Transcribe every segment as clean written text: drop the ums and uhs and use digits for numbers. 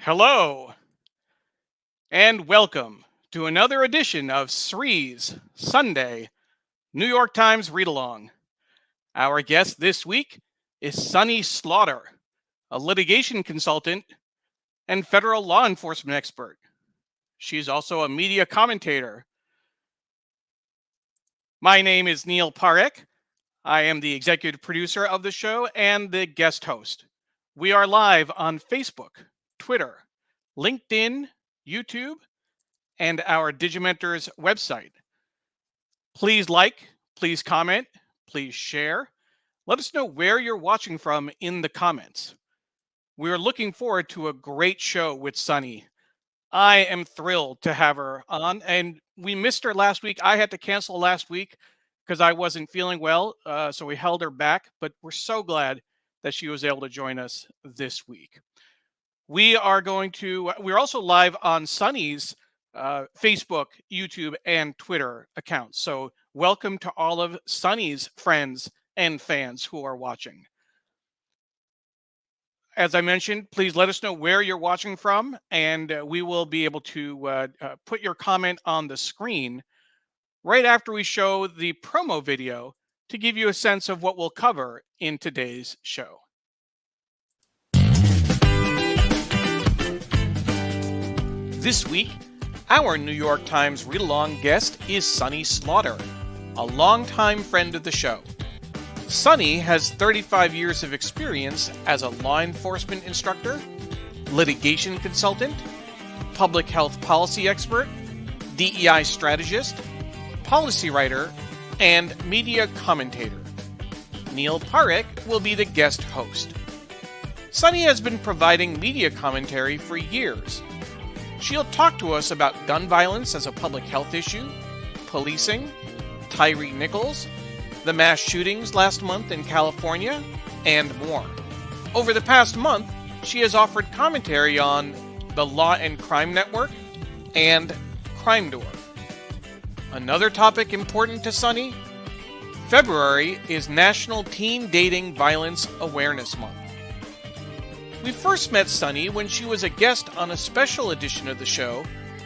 Hello, and welcome to another edition of Sree's Sunday New York Times Read Along. Our guest this week is Sunny Slaughter, a litigation consultant and federal law enforcement expert. She's also a media commentator. My name is Neil Parekh. I am the executive producer of the show and the guest host. We are live on Facebook, Twitter, LinkedIn, YouTube, and our Digimentors website. Please like, please comment, please share. Let us know where you're watching from in the comments. We are looking forward to a great show with Sunny. I am thrilled to have her on, and we missed her last week. I had to cancel last week because I wasn't feeling well, so we held her back, but we're so glad that she was able to join us this week. We're also live on Sunny's Facebook, YouTube, and Twitter accounts. So welcome to all of Sunny's friends and fans who are watching. As I mentioned, please let us know where you're watching from, and we will be able to put your comment on the screen right after we show the promo video to give you a sense of what we'll cover in today's show. This week, our New York Times read-along guest is Sunny Slaughter, a longtime friend of the show. Sunny has 35 years of experience as a law enforcement instructor, litigation consultant, public health policy expert, DEI strategist, policy writer, and media commentator. Neil Parekh will be the guest host. Sunny has been providing media commentary for years. She'll talk to us about gun violence as a public health issue, policing, Tyree Nichols, the mass shootings last month in California, and more. Over the past month, she has offered commentary on the Law and Crime Network and Crime Door. Another topic important to Sunny: February is National Teen Dating Violence Awareness Month. We first met Sunny when she was a guest on a special edition of the show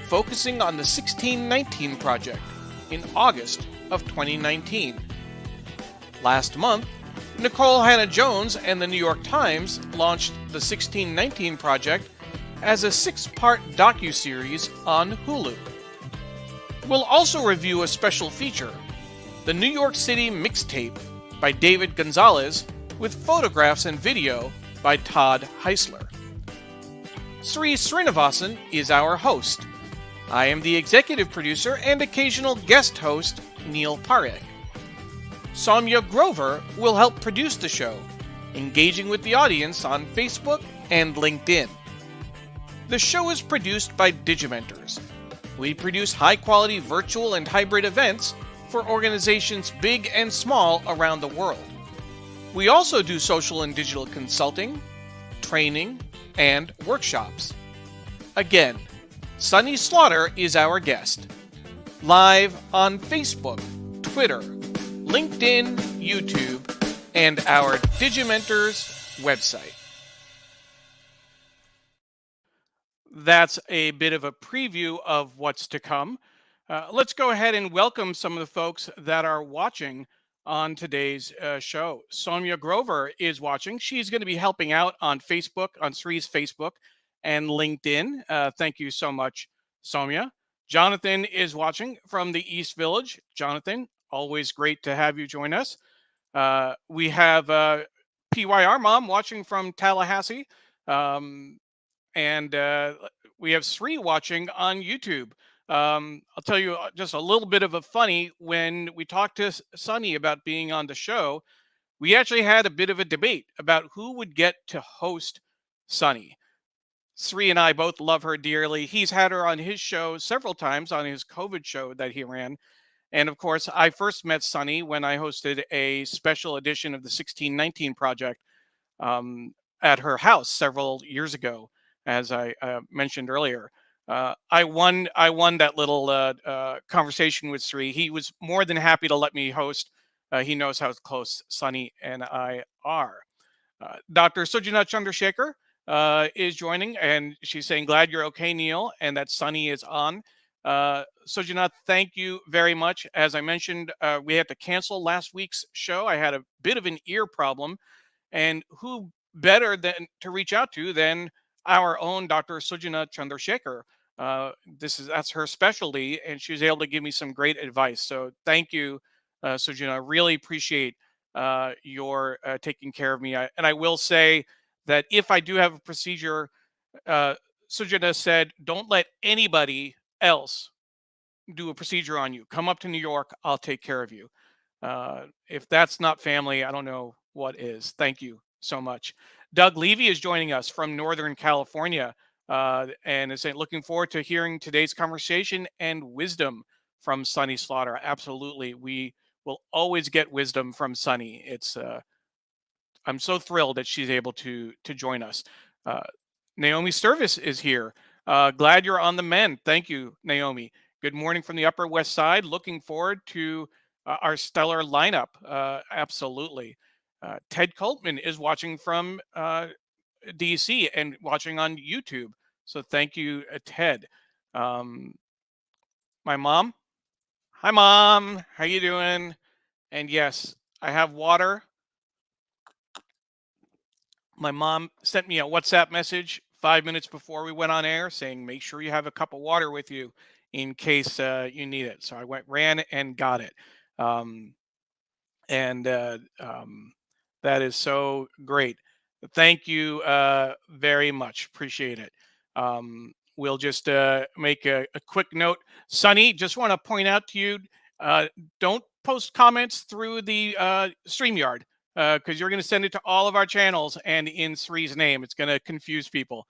focusing on the 1619 Project in August of 2019. Last month, Nikole Hannah-Jones and the New York Times launched the 1619 Project as a 6-part docu-series on Hulu. We'll also review a special feature, the New York City Mixtape by David Gonzalez, with photographs and video by Todd Heisler. Sri Srinivasan is our host. I am the executive producer and occasional guest host, Neil Parekh. Soumya Grover will help produce the show, engaging with the audience on Facebook and LinkedIn. The show is produced by Digimentors. We produce high-quality virtual and hybrid events for organizations big and small around the world. We also do social and digital consulting, training, and workshops. Again, Sunny Slaughter is our guest. Live on Facebook, Twitter, LinkedIn, YouTube, and our Digimentors website. That's a bit of a preview of what's to come. Let's go ahead and welcome some of the folks that are watching on today's show. Soumya Grover is watching. She's going to be helping out on Facebook, on Sri's Facebook and LinkedIn. Thank you so much, Soumya. Jonathan is watching from the East Village. Jonathan, always great to have you join us. We have PYR Mom watching from Tallahassee. And we have Sri watching on YouTube. I'll tell you just a little bit of a funny. When we talked to Sunny about being on the show, we actually had a bit of a debate about who would get to host Sunny. Sri and I both love her dearly. He's had her on his show several times, on his COVID show that he ran. And of course, I first met Sunny when I hosted a special edition of the 1619 Project at her house several years ago, as I mentioned earlier. I won that little conversation with Sri. He was more than happy to let me host. He knows how close Sunny and I are. Dr. Sujanath Chandrasekhar is joining, and she's saying, "Glad you're okay, Neil," and that Sunny is on. Sujana, thank you very much. As I mentioned, we had to cancel last week's show. I had a bit of an ear problem, and who better than to reach out to than our own Dr. Sujana Chandrasekhar? That's her specialty, and she was able to give me some great advice. So thank you, Sujana. I really appreciate your taking care of me. And I will say that if I do have a procedure, uh, Sujana said, don't let anybody else do a procedure on you. Come up to New York. I'll take care of you. If that's not family, I don't know what is. Thank you so much. Doug Levy is joining us from Northern California and is saying, looking forward to hearing today's conversation and wisdom from Sunny Slaughter. Absolutely. We will always get wisdom from Sunny. I'm so thrilled that she's able to join us. Uh, Naomi Service is here. Glad you're on the mend. Thank you, Naomi. Good morning from the Upper West Side. Looking forward to our stellar lineup. Absolutely. Ted Coltman is watching from DC and watching on YouTube. So thank you, Ted. Um, my mom. Hi, Mom. How you doing? And yes, I have water. My mom sent me a WhatsApp message 5 minutes before we went on air saying, make sure you have a cup of water with you in case you need it. So I ran and got it. Um, and that is so great. Thank you very much. Appreciate it. We'll just make a quick note. Sunny, just want to point out to you, uh, don't post comments through the StreamYard because you're going to send it to all of our channels and in Sri's name. It's going to confuse people.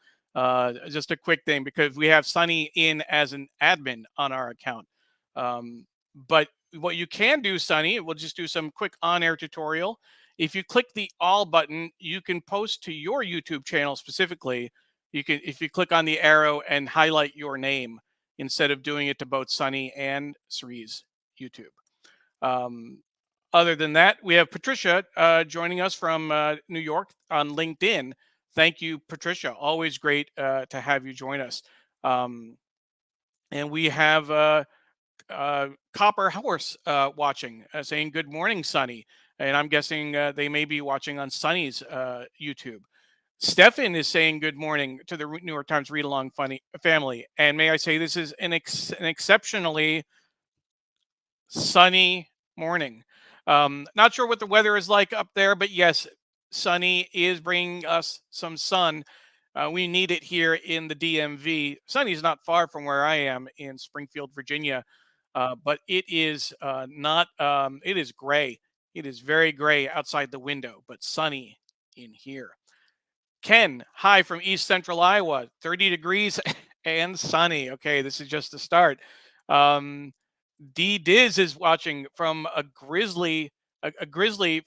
Just a quick thing because we have Sunny in as an admin on our account. But what you can do, Sunny, we'll just do some quick on-air tutorial. If you click the all button, you can post to your YouTube channel specifically. You can, if you click on the arrow and highlight your name instead of doing it to both Sunny and Sri's YouTube. Um, Other than that, we have Patricia joining us from New York on LinkedIn. Thank you, Patricia. Always great to have you join us. And we have Copper Horse watching, saying good morning, Sunny. And I'm guessing they may be watching on Sunny's YouTube. Stefan is saying good morning to the New York Times Read Along Funny family. And may I say, this is an exceptionally sunny morning. Not sure what the weather is like up there, but yes, sunny is bringing us some sun. We need it here in the DMV. Sunny is not far from where I am in Springfield, Virginia, but it is not. It is gray. It is very gray outside the window, but sunny in here. Ken, hi from East Central Iowa, 30 degrees and sunny. Okay, this is just the start. Um, D Diz is watching from a grizzly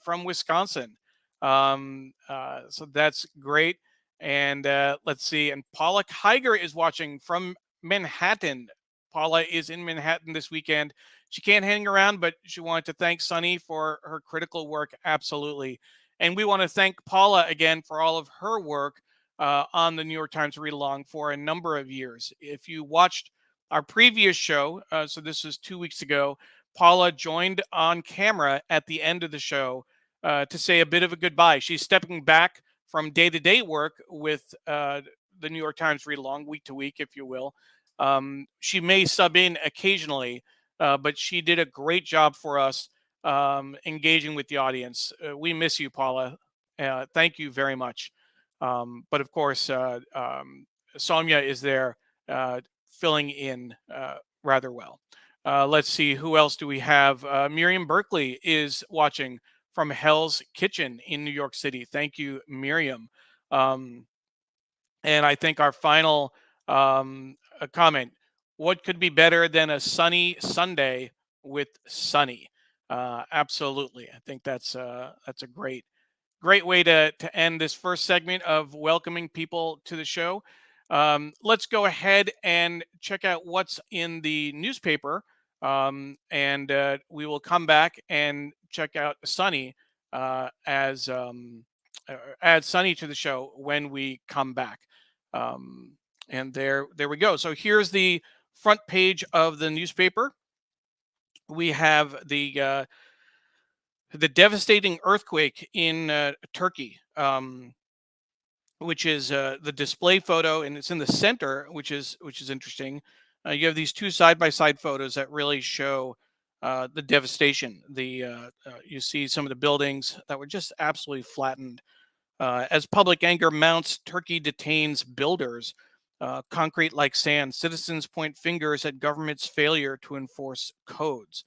from Wisconsin. So that's great. And let's see. And Paula Kiger is watching from Manhattan. Paula is in Manhattan this weekend. She can't hang around, but she wanted to thank Sunny for her critical work. Absolutely. And we want to thank Paula again for all of her work on the New York Times Read Along for a number of years. If you watched our previous show, so this was 2 weeks ago, Paula joined on camera at the end of the show to say a bit of a goodbye. She's stepping back from day-to-day work with the New York Times Read Along, week to week, if you will. She may sub in occasionally, but she did a great job for us engaging with the audience. We miss you, Paula. Thank you very much. But of course, Soumya is there filling in rather well. Let's see, who else do we have? Miriam Berkeley is watching from Hell's Kitchen in New York City. Thank you, Miriam. And I think our final comment, what could be better than a sunny Sunday with Sunny? Absolutely. I think that's a great way to end this first segment of welcoming people to the show. Let's go ahead and check out what's in the newspaper. And we will come back and check out Sunny as add Sunny to the show when we come back. And there we go. So here's the front page of the newspaper. We have the devastating earthquake in Turkey, which is the display photo, and it's in the center, which is interesting. You have these two side-by-side photos that really show the devastation. You see some of the buildings that were just absolutely flattened. As public anger mounts, Turkey detains builders. Concrete like sand. Citizens point fingers at government's failure to enforce codes.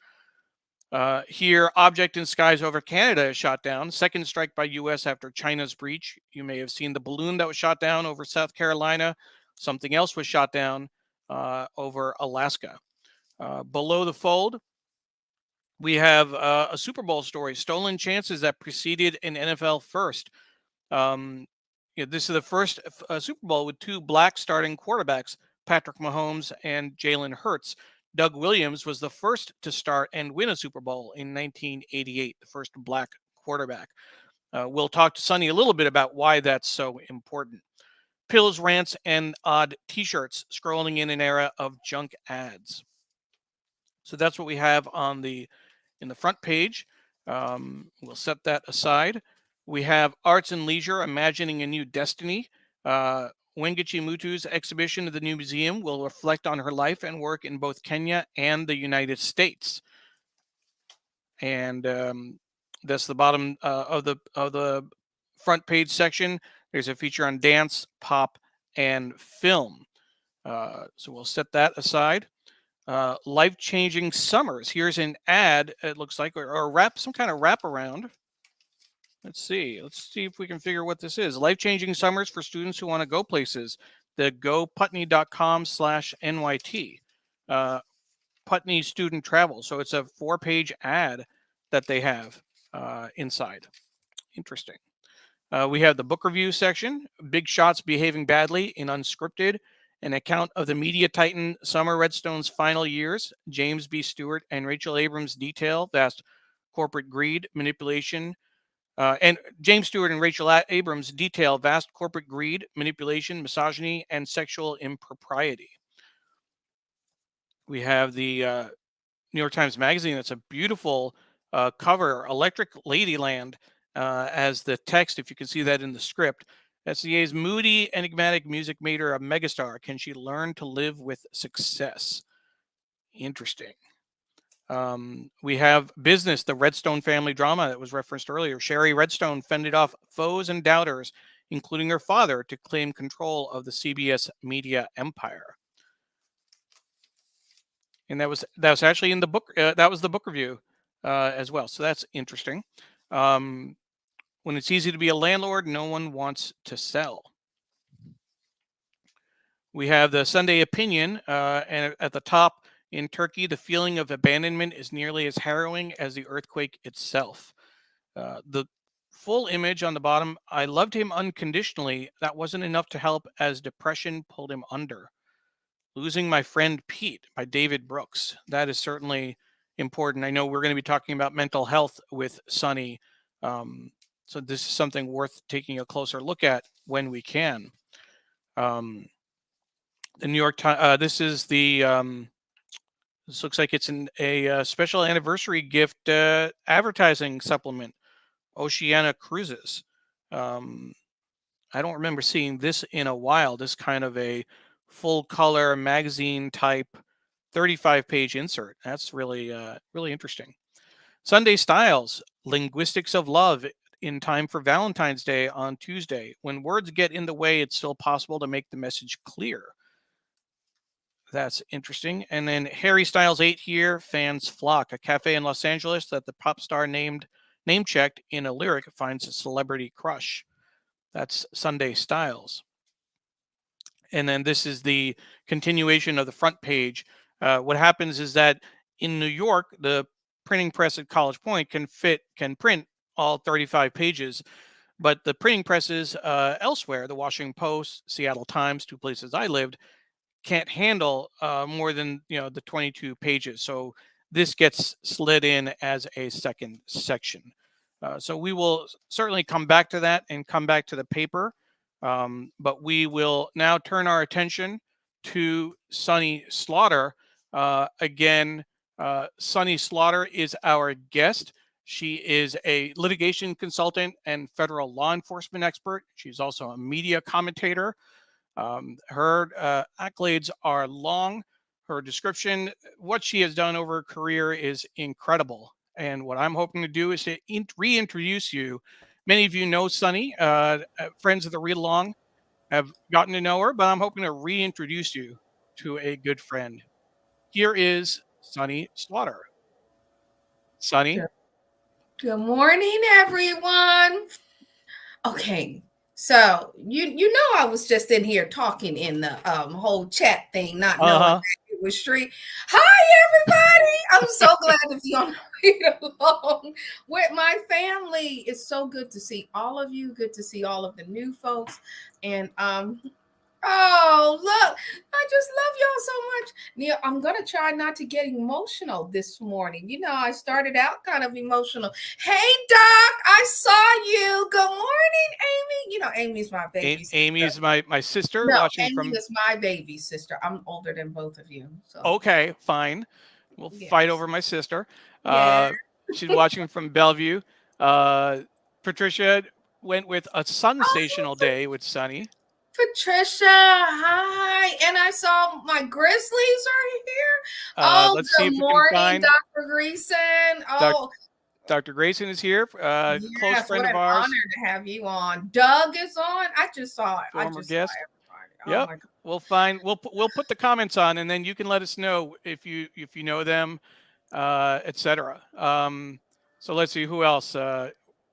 Here, object in skies over Canada is shot down. Second strike by U.S. after China's breach. You may have seen the balloon that was shot down over South Carolina. Something else was shot down over Alaska. Below the fold, we have a Super Bowl story, stolen chances that preceded an NFL first. This is the first Super Bowl with two black starting quarterbacks, Patrick Mahomes and Jalen Hurts. Doug Williams was the first to start and win a Super Bowl in 1988, the first black quarterback. We'll talk to Sunny a little bit about why that's so important. Pills, rants, and odd T-shirts scrolling in an era of junk ads. So that's what we have in the front page. We'll set that aside. We have Arts and Leisure, Imagining a New Destiny. Wengichi Mutu's exhibition of the new museum will reflect on her life and work in both Kenya and the United States. And that's the bottom of the front page section. There's a feature on dance, pop, and film. So we'll set that aside. Life-changing summers. Here's an ad, it looks like, or some kind of wraparound. Let's see if we can figure what this is. Life-changing summers for students who want to go places. The goputney.com/NYT. Putney Student Travel. So it's a 4-page ad that they have inside. Interesting. We have the book review section. Big Shots Behaving Badly in Unscripted. An account of the media titan Summer Redstone's final years. James B. Stewart and Rachel Abrams detail vast corporate greed, manipulation, and James Stewart and Rachel Abrams detail vast corporate greed, manipulation, misogyny, and sexual impropriety. We have the New York Times Magazine. It's a beautiful cover, Electric Ladyland, as the text, if you can see that in the script. SCA's moody, enigmatic music made her a megastar. Can she learn to live with success? Interesting. We have Business, the Redstone family drama that was referenced earlier. Sherry Redstone fended off foes and doubters, including her father, to claim control of the CBS media empire. And that was actually in the book. That was the book review as well. So that's interesting. When it's easy to be a landlord, no one wants to sell. We have the Sunday Opinion, and at the top, in Turkey, the feeling of abandonment is nearly as harrowing as the earthquake itself. The full image on the bottom, I loved him unconditionally. That wasn't enough to help as depression pulled him under. Losing My Friend Pete by David Brooks. That is certainly important. I know we're going to be talking about mental health with Sunny. So this is something worth taking a closer look at when we can. The New York Times, this is the, this looks like it's a special anniversary gift advertising supplement, Oceana Cruises. I don't remember seeing this in a while, this kind of a full color magazine type 35-page insert. That's really, really interesting. Sunday Styles, Linguistics of Love in time for Valentine's Day on Tuesday. When words get in the way, it's still possible to make the message clear. That's interesting. And then Harry Styles 8 here, fans flock. A cafe in Los Angeles that the pop star name-checked in a lyric finds a celebrity crush. That's Sunday Styles. And then this is the continuation of the front page. What happens is that in New York, the printing press at College Point can print all 35 pages, but the printing presses elsewhere, the Washington Post, Seattle Times, 2 places I lived, can't handle more than the 22 pages. So this gets slid in as a second section. So we will certainly come back to that and come back to the paper. But we will now turn our attention to Sunny Slaughter. Again, Sunny Slaughter is our guest. She is a litigation consultant and federal law enforcement expert. She's also a media commentator. Her accolades are long. Her description, what she has done over her career, is incredible. And what I'm hoping to do is to reintroduce you. Many of you know Sunny, friends of the Read Along have gotten to know her, but I'm hoping to reintroduce you to a good friend. Here is Sunny Slaughter. Sunny. Good morning, everyone. Okay, so you know I was just in here talking in the whole chat thing, not knowing that it was street. Hi, everybody! I'm so glad to be on Read Along with my family. It's so good to see all of you. Good to see all of the new folks, and oh, look, I just love y'all so much. Neil, I'm going to try not to get emotional this morning. You know, I started out kind of emotional. Hey, Doc, I saw you. Good morning, Amy. You know, Amy's my baby sister. Amy's my sister. No, watching Amy from... is my baby sister. I'm older than both of you. So. Okay, fine. We'll fight over my sister. Yeah. She's watching from Bellevue. Patricia went with a sensational day with Sunny. Patricia, hi. And I saw my Grizzlies are here. Let's see if we can find Dr. Grayson. Oh, Dr. Grayson is here. Yes, close friend of ours. Honor to have you on. Doug is on. I just saw it. Former guest. Saw everybody. Yep. We'll put the comments on, and then you can let us know if you know them, etc. So let's see who else.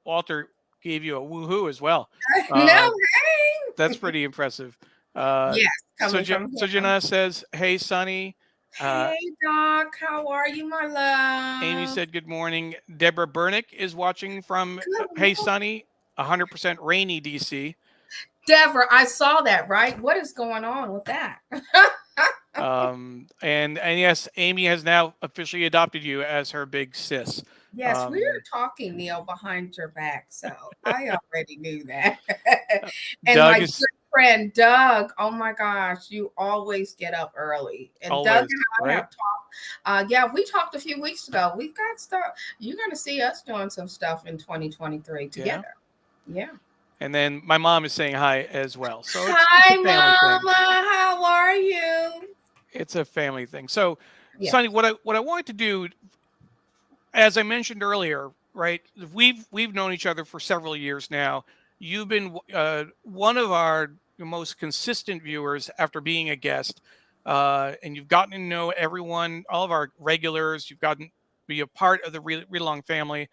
Walter gave you a woohoo as well. No, hey. That's pretty impressive. Yes. Sujana says, "Hey, Sunny." Hey, Doc. How are you, my love? Amy said, "Good morning." Deborah Bernick is watching from Hey, Sunny, 100% rainy DC. Deborah, I saw that, right? What is going on with that? And yes, Amy has now officially adopted you as her big sis. Yes, we were talking, Neil, behind your back, so I already knew that. And Doug good friend Doug, oh my gosh, you always get up early. And always, Doug and I have talked. Yeah, we talked a few weeks ago. We've got stuff. You're going to see us doing some stuff in 2023 together. Yeah. And then my mom is saying hi as well. So it's hi, it's a family Mama. Thing. How are you? It's a family thing. So, Sunny, what I wanted to do, as I mentioned earlier, right? We've known each other for several years now. You've been one of our most consistent viewers after being a guest, and you've gotten to know everyone, all of our regulars. You've gotten to be a part of the Read Along family.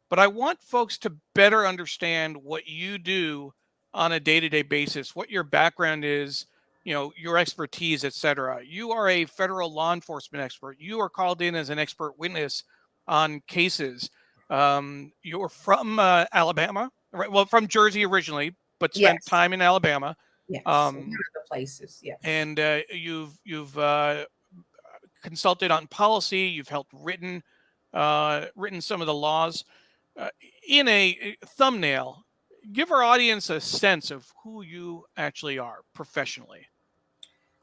But I want folks to better understand what you do on a day-to-day basis, what your background is, your expertise, etc. You are a federal law enforcement expert. You are called in as an expert witness on cases. You're from Alabama, right? Well, from Jersey originally, but spent time in Alabama. Yes, one of the places. Yes, and you've consulted on policy. You've helped written some of the laws. In a thumbnail, give our audience a sense of who you actually are professionally.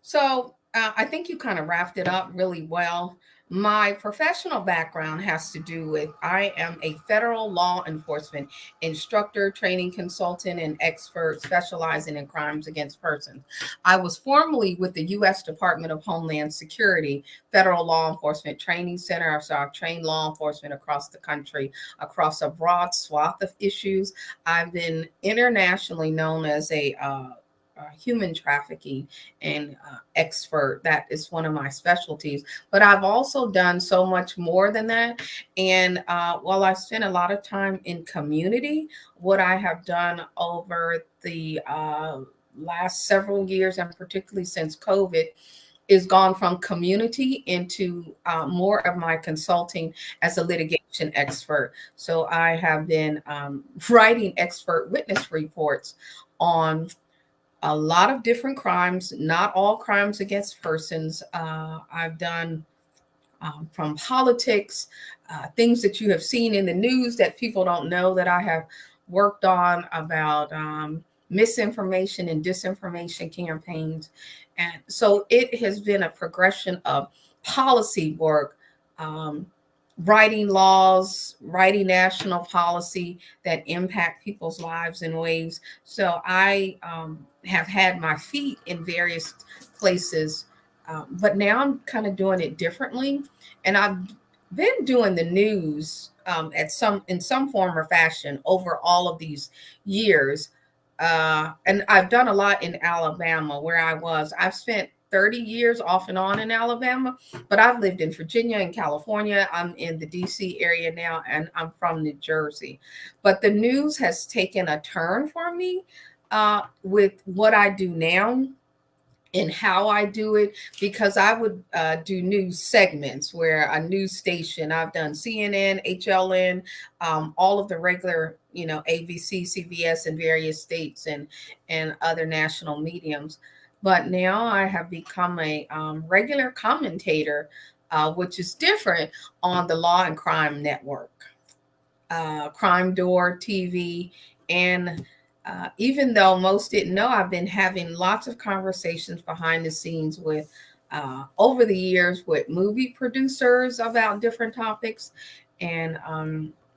So I think you kind of wrapped it up really well. My professional background has to do with I am a federal law enforcement instructor, training consultant, and expert specializing in crimes against persons. I was formerly with the U.S. Department of Homeland Security Federal Law Enforcement Training Center. So I've trained law enforcement across the country, across a broad swath of issues. I've been internationally known as a human trafficking and expert. That is one of my specialties, but I've also done so much more than that. And while I spent a lot of time in community, what I have done over the last several years, and particularly since COVID, is gone from community into more of my consulting as a litigation expert. So I have been writing expert witness reports on a lot of different crimes, not all crimes against persons. I've done from politics, things that you have seen in the news that people don't know that I have worked on about misinformation and disinformation campaigns. And so it has been a progression of policy work, um, writing laws, writing national policy that impact people's lives in ways. So I have had my feet in various places, but now I'm kind of doing it differently. And I've been doing the news in some form or fashion over all of these years. And I've done a lot in Alabama where I was. I've spent 30 years off and on in Alabama, but I've lived in Virginia and California. I'm in the DC area now, and I'm from New Jersey. But the news has taken a turn for me with what I do now and how I do it, because I would do news segments where a news station, I've done CNN, HLN, all of the regular, ABC, CBS in various states and other national mediums. But now I have become a regular commentator, which is different, on the Law and Crime Network, Crime Door TV, and even though most didn't know, I've been having lots of conversations behind the scenes with, over the years, with movie producers about different topics, and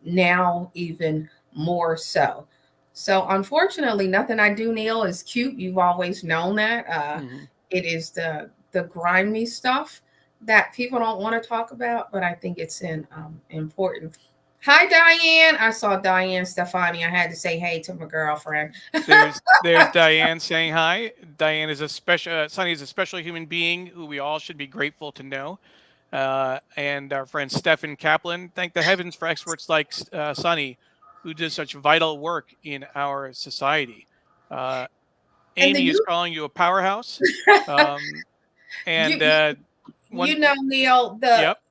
now even more so. So, unfortunately, nothing I do, Neil, is cute. You've always known that. It is the grimy stuff that people don't want to talk about, but I think it's important. Hi, Diane. I saw Diane Stefani. I had to say hey to my girlfriend. There's Diane saying hi. Diane is a special. Sunny is a special human being who we all should be grateful to know. And our friend Stephen Kaplan, thank the heavens for experts like Sunny, who does such vital work in our society. And the Amy is calling you a powerhouse. Um, and Neil, the yep.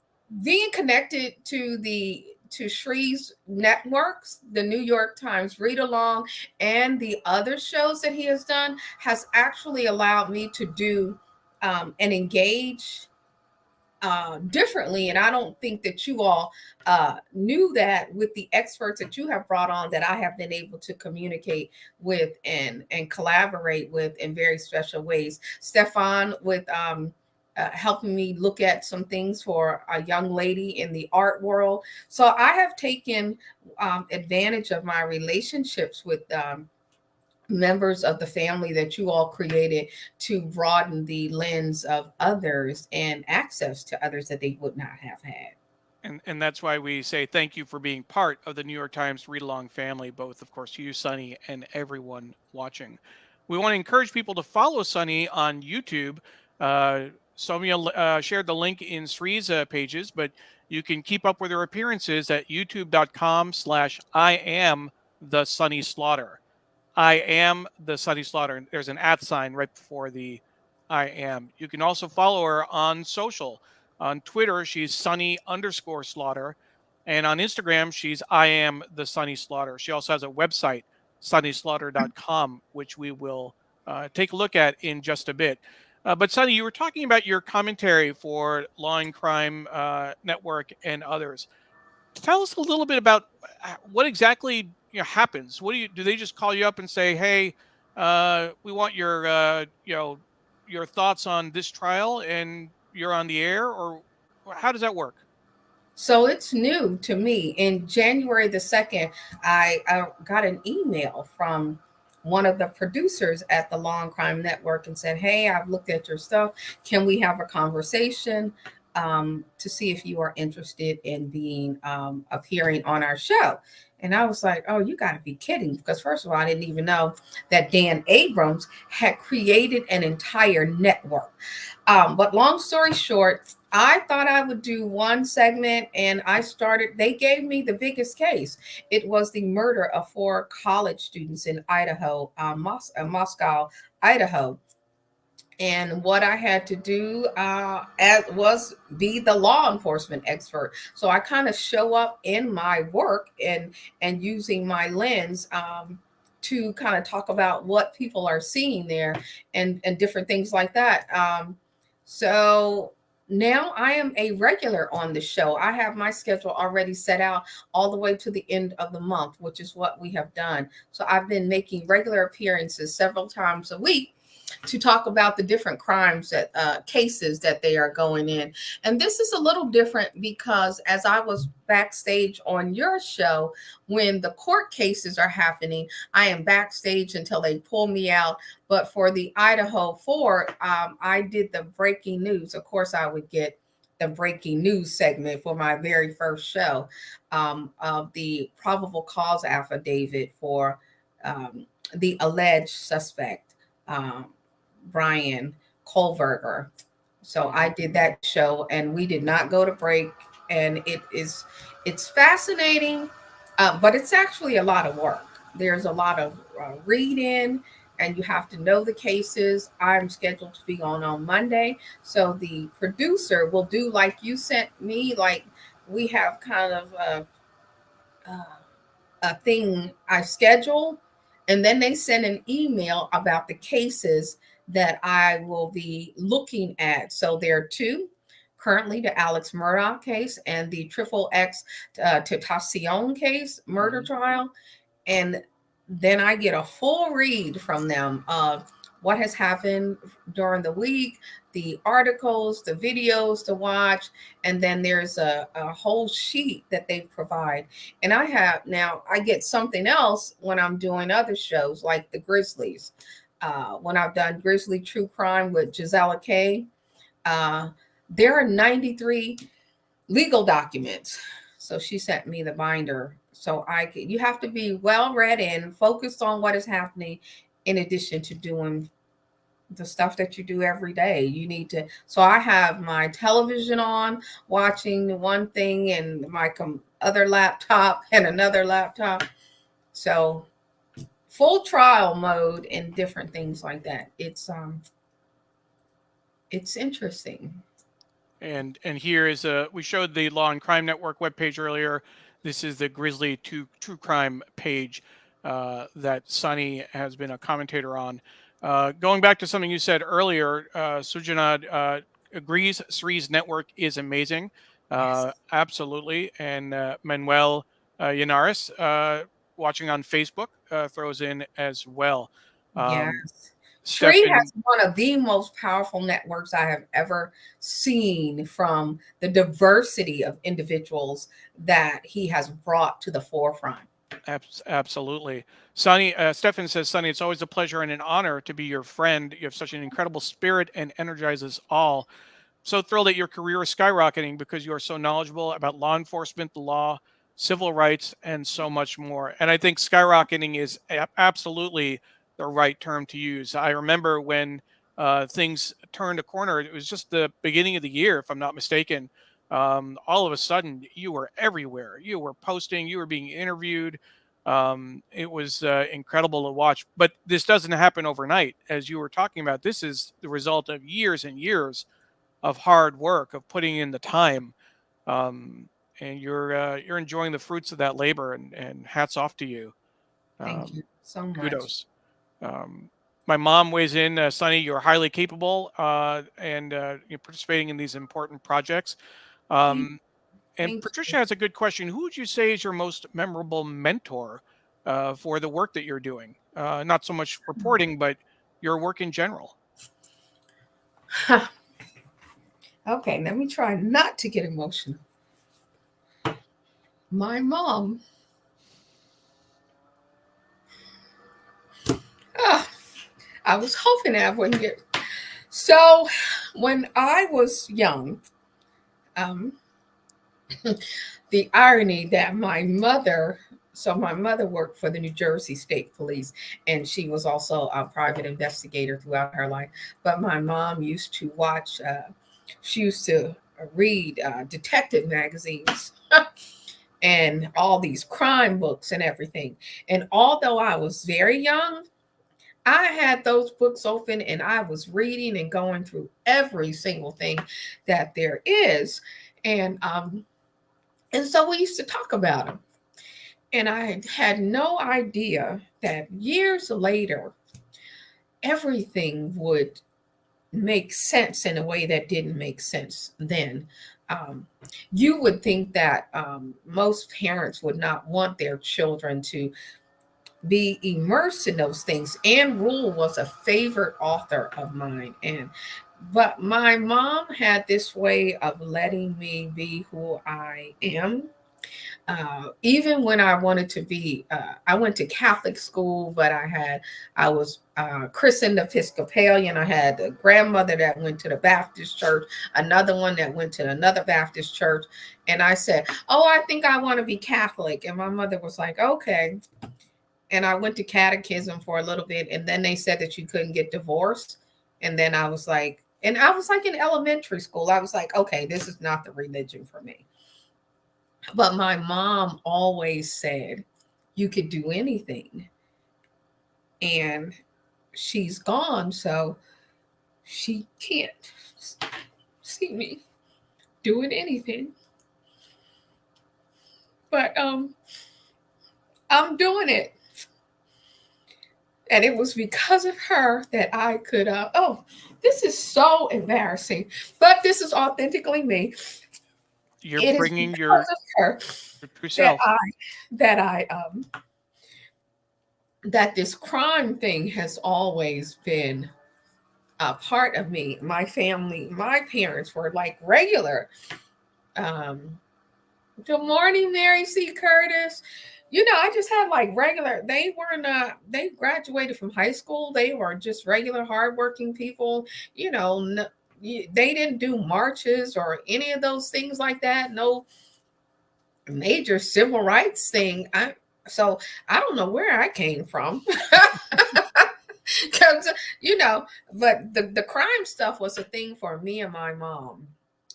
being connected to Shree's networks, the New York Times Read Along, and the other shows that he has done has actually allowed me to do and engage differently. And I don't think that you all knew that with the experts that you have brought on, that I have been able to communicate with and collaborate with in very special ways. Stefan with helping me look at some things for a young lady in the art world. So I have taken advantage of my relationships with members of the family that you all created to broaden the lens of others and access to others that they would not have had. And that's why we say thank you for being part of the New York Times Read Along family, both, of course, you, Sunny, and everyone watching. We want to encourage people to follow Sunny on YouTube. Soumya shared the link in Sri's pages, but you can keep up with her appearances at youtube.com/I am the Sunny Slaughter. I am the Sunny Slaughter. There's an @ sign right before the I am. You can also follow her on social. On Twitter, she's Sunny_Slaughter. And on Instagram, she's I am the Sunny Slaughter. She also has a website, sunnyslaughter.com, which we will take a look at in just a bit. But Sunny, you were talking about your commentary for Law and Crime Network and others. Tell us a little bit about what exactly happens. What do they just call you up and say, hey, we want your thoughts on this trial, and you're on the air, or how does that work? So it's new to me. In January the 2nd, I got an email from one of the producers at the Law and Crime Network and said, hey, I've looked at your stuff. Can we have a conversation to see if you are interested in being appearing on our show? And I was like, oh, you got to be kidding. Because first of all, I didn't even know that Dan Abrams had created an entire network. But long story short, I thought I would do one segment, and they gave me the biggest case. It was the murder of 4 college students in Idaho, Moscow, Idaho. And what I had to do was be the law enforcement expert. So I kind of show up in my work and using my lens to kind of talk about what people are seeing there and different things like that. So now I am a regular on the show. I have my schedule already set out all the way to the end of the month, which is what we have done. So I've been making regular appearances several times a week to talk about the different crimes that cases that they are going in. And this is a little different because as I was backstage on your show, when the court cases are happening, I am backstage until they pull me out. But for the Idaho 4, I did the breaking news. Of course, I would get the breaking news segment for my very first show, of the probable cause affidavit for the alleged suspect, Brian Kohlberger. So I did that show, and we did not go to break. And it's fascinating, but it's actually a lot of work. There's a lot of reading, and you have to know the cases. I'm scheduled to be on Monday, so the producer will do like you sent me. Like we have kind of a thing I schedule, and then they send an email about the cases that I will be looking at. So there are two currently: the Alex Murdaugh case and the Triple X Tentacion case, murder trial. And then I get a full read from them of what has happened during the week, the articles, the videos to watch, and then there's a whole sheet that they provide. And I get something else when I'm doing other shows like the Grizzlies. When I've done Grizzly True Crime with Gisela K, uh, there are 93 legal documents. So she sent me the binder. So you have to be well read and focused on what is happening in addition to doing the stuff that you do every day. You need to. So I have my television on, watching one thing, and my other laptop and another laptop. So full trial mode and different things like that. It's interesting. And here is we showed the Law and Crime Network webpage earlier. This is the Grizzly True Crime page that Sunny has been a commentator on. Going back to something you said earlier, Sujanad agrees Sri's network is amazing. Yes. Absolutely. And Manuel Yanaris, watching on Facebook, throws in as well. Yes. Sri Stefan, has one of the most powerful networks I have ever seen, from the diversity of individuals that he has brought to the forefront. Absolutely. Sonny, Stefan says, Sonny, it's always a pleasure and an honor to be your friend. You have such an incredible spirit and energize us all. So thrilled that your career is skyrocketing because you are so knowledgeable about law enforcement, the law, civil rights, and so much more. And I think skyrocketing is absolutely the right term to use. I remember when things turned a corner, it was just the beginning of the year, if I'm not mistaken. All of a sudden, you were everywhere. You were posting, you were being interviewed. It was incredible to watch. But this doesn't happen overnight. As you were talking about, this is the result of years and years of hard work, of putting in the time, and you're enjoying the fruits of that labor, and hats off to you. Thank you so much. Kudos. My mom weighs in, Sonny, you're highly capable, and you're participating in these important projects. Thank, And thank Patricia you. has a good question. Who would you say is your most memorable mentor for the work that you're doing? Not so much reporting, but your work in general. Okay, let me try not to get emotional. My mom. Ah, I was hoping I wouldn't get. So, when I was young, um, the irony that my mother worked for the New Jersey State Police, and she was also a private investigator throughout her life. But my mom used to she used to read detective magazines and all these crime books and everything. And although I was very young, I had those books open and I was reading and going through every single thing that there is. And so we used to talk about them. And I had no idea that years later, everything would make sense in a way that didn't make sense then. Um, you would think that most parents would not want their children to be immersed in those things. Anne Rule was a favorite author of mine, and but my mom had this way of letting me be who I am. Even when I wanted to be, I went to Catholic school, but I was christened Episcopalian. I had a grandmother that went to the Baptist church, another one that went to another Baptist church. And I said, "Oh, I think I want to be Catholic." And my mother was like, "Okay." And I went to catechism for a little bit, and then they said that you couldn't get divorced. And then I was like in elementary school. I was like, "Okay, this is not the religion for me." But my mom always said, "You could do anything." And she's gone, so she can't see me doing anything. But I'm doing it. And it was because of her that I could oh, this is so embarrassing, but this is authentically me. You're It is bringing because of her your true that self. I that this crime thing has always been a part of me. My family, my parents were like regular. Um, Good morning, Mary C. Curtis. You know, I just had like regular, they weren't, they graduated from high school. They were just regular, hardworking people. You know, they didn't do marches or any of those things like that. No major civil rights thing. So I don't know where I came from. Because, you know, but the crime stuff was a thing for me and my mom.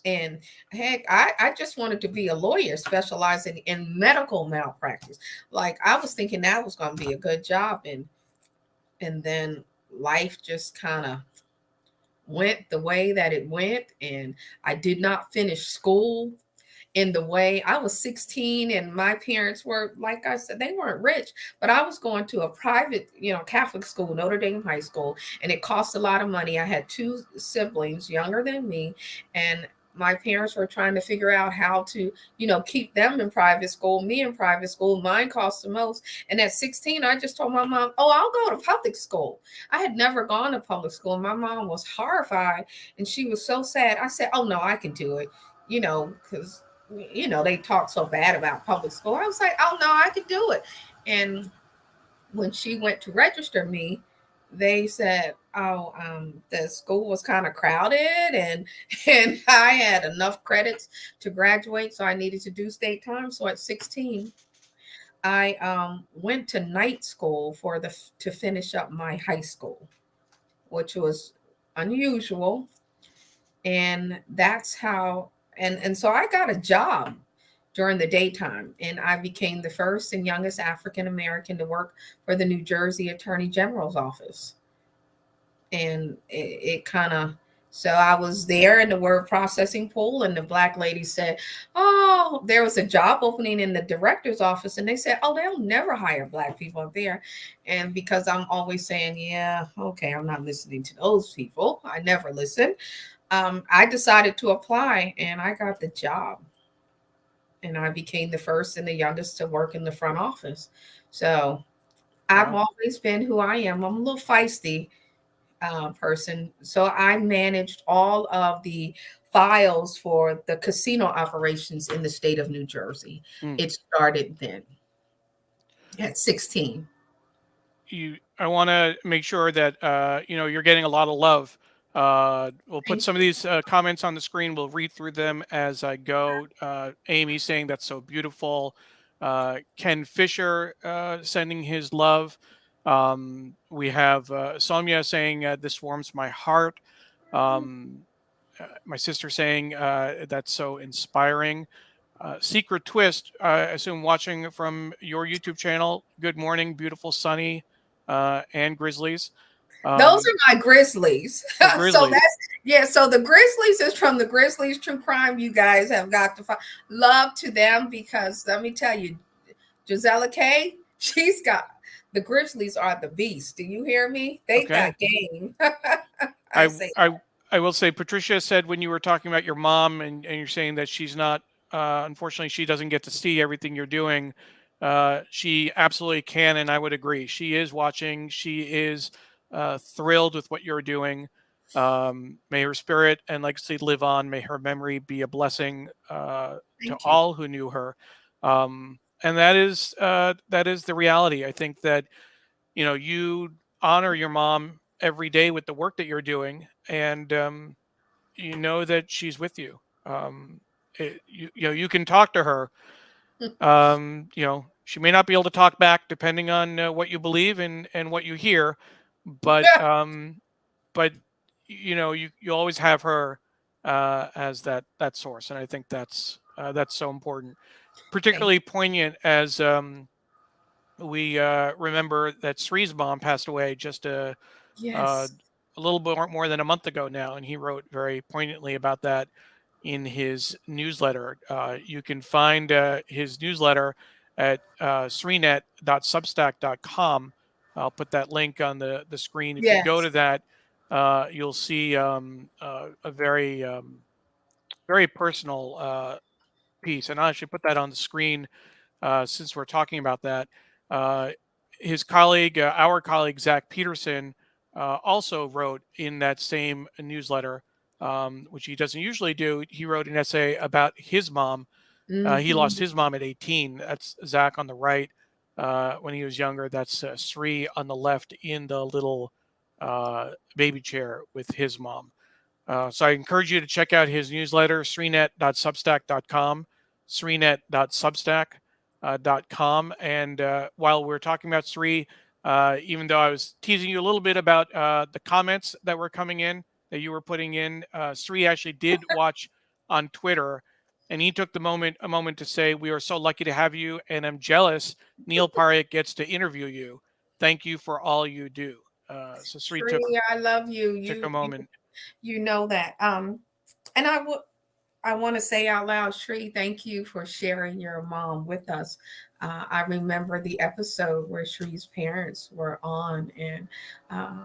And heck, I just wanted to be a lawyer specializing in medical malpractice. Like I was thinking that was going to be a good job. And then life just kind of went the way that it went. And I did not finish school in the way. I was 16 and my parents were, like I said, they weren't rich, but I was going to a private, you know, Catholic school, Notre Dame High School, and it cost a lot of money. I had two siblings younger than me, and my parents were trying to figure out how to, you know, keep them in private school, me in private school. Mine cost the most. And at 16, I just told my mom, "Oh, I'll go to public school." I had never gone to public school. My mom was horrified and she was so sad. I said, "Oh, no, I can do it." You know, because they talk so bad about public school. I was like, "Oh no, I could do it." And when she went to register me, they said, "Oh, the school was kind of crowded, and and I had enough credits to graduate, so I needed to do state time." So at 16, I went to night school to finish up my high school, which was unusual. And that's how, and so I got a job during the daytime, and I became the first and youngest African American to work for the New Jersey Attorney General's office. And it kind of, so I was there in the word processing pool, and the black lady said, "Oh, there was a job opening in the director's office." And they said, "Oh, they'll never hire black people up there." And because I'm always saying, "Yeah, okay, I'm not listening to those people. I never listen." I decided to apply, and I got the job. And I became the first and the youngest to work in the front office. So I've Wow. always been who I am. I'm a little feisty person. So I managed all of the files for the casino operations in the state of New Jersey. Mm. It started then at 16. I want to make sure that you're getting a lot of love. We'll put Thank some of you. these comments on the screen. We'll read through them as I go. Amy saying that's so beautiful. Ken Fisher sending his love. We have Sonia saying this warms my heart. Um, my sister saying that's so inspiring. Secret Twist, I assume watching from your YouTube channel. Good morning, beautiful Sunny and Grizzlies. Those Um, are my Grizzlies. the So Grizzlies. that's, yeah. So the Grizzlies is from the Grizzlies True Crime. You guys have got to find love to them, because let me tell you, Gisela K, she's got, the Grizzlies are the beast. Do you hear me? They Okay. got game. I I say I that. I will say, Patricia said when you were talking about your mom, and you're saying that she's not, unfortunately, she doesn't get to see everything you're doing. She absolutely can, and I would agree. She is watching. She is thrilled with what you're doing. May her spirit and legacy live on. May her memory be a blessing to Thank you. all who knew her. And that is the reality. I think that you honor your mom every day with the work that you're doing, and you know that she's with you. You can talk to her. She may not be able to talk back depending on what you believe and what you hear, but you always have her as that source, and I think that's so important, Thank particularly poignant as we remember that Sri's mom passed away just uh, Yes. a little bit more than a month ago now, and he wrote very poignantly about that in his newsletter. You can find his newsletter at srinet.substack.com. I'll put that link on the screen. If you go Yes. to that, you'll see a very personal piece, and I should put that on the screen since we're talking about that. Uh, our colleague Zach Peterson, also wrote in that same newsletter, which he doesn't usually do. He wrote an essay about his mom. He lost Hmm. his mom at 18. That's Zach on the right. When he was younger, that's Sri on the left in the little baby chair with his mom. So I encourage you to check out his newsletter, srinet.substack.com, srinet.substack.com. And while we're talking about Sri, even though I was teasing you a little bit about the comments that were coming in, that you were putting in, Sri actually did watch on Twitter, and he took a moment to say, "We are so lucky to have you, and I'm jealous Neil Parekh gets to interview you. Thank you for all you do." So Sri Tree, I love you. took a moment. You know that. And I want to say out loud, Sri, thank you for sharing your mom with us. I remember the episode where Shri's parents were on, and uh,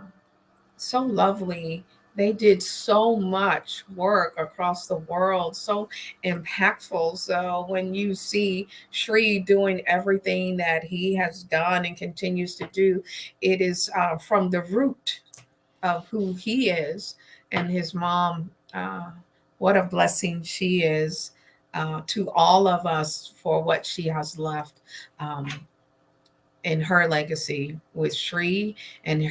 so lovely. They did so much work across the world, so impactful. So when you see Shri doing everything that he has done and continues to do, it is from the root of who he is and his mom. What a blessing she is to all of us for what she has left. Um, in her legacy with Shri and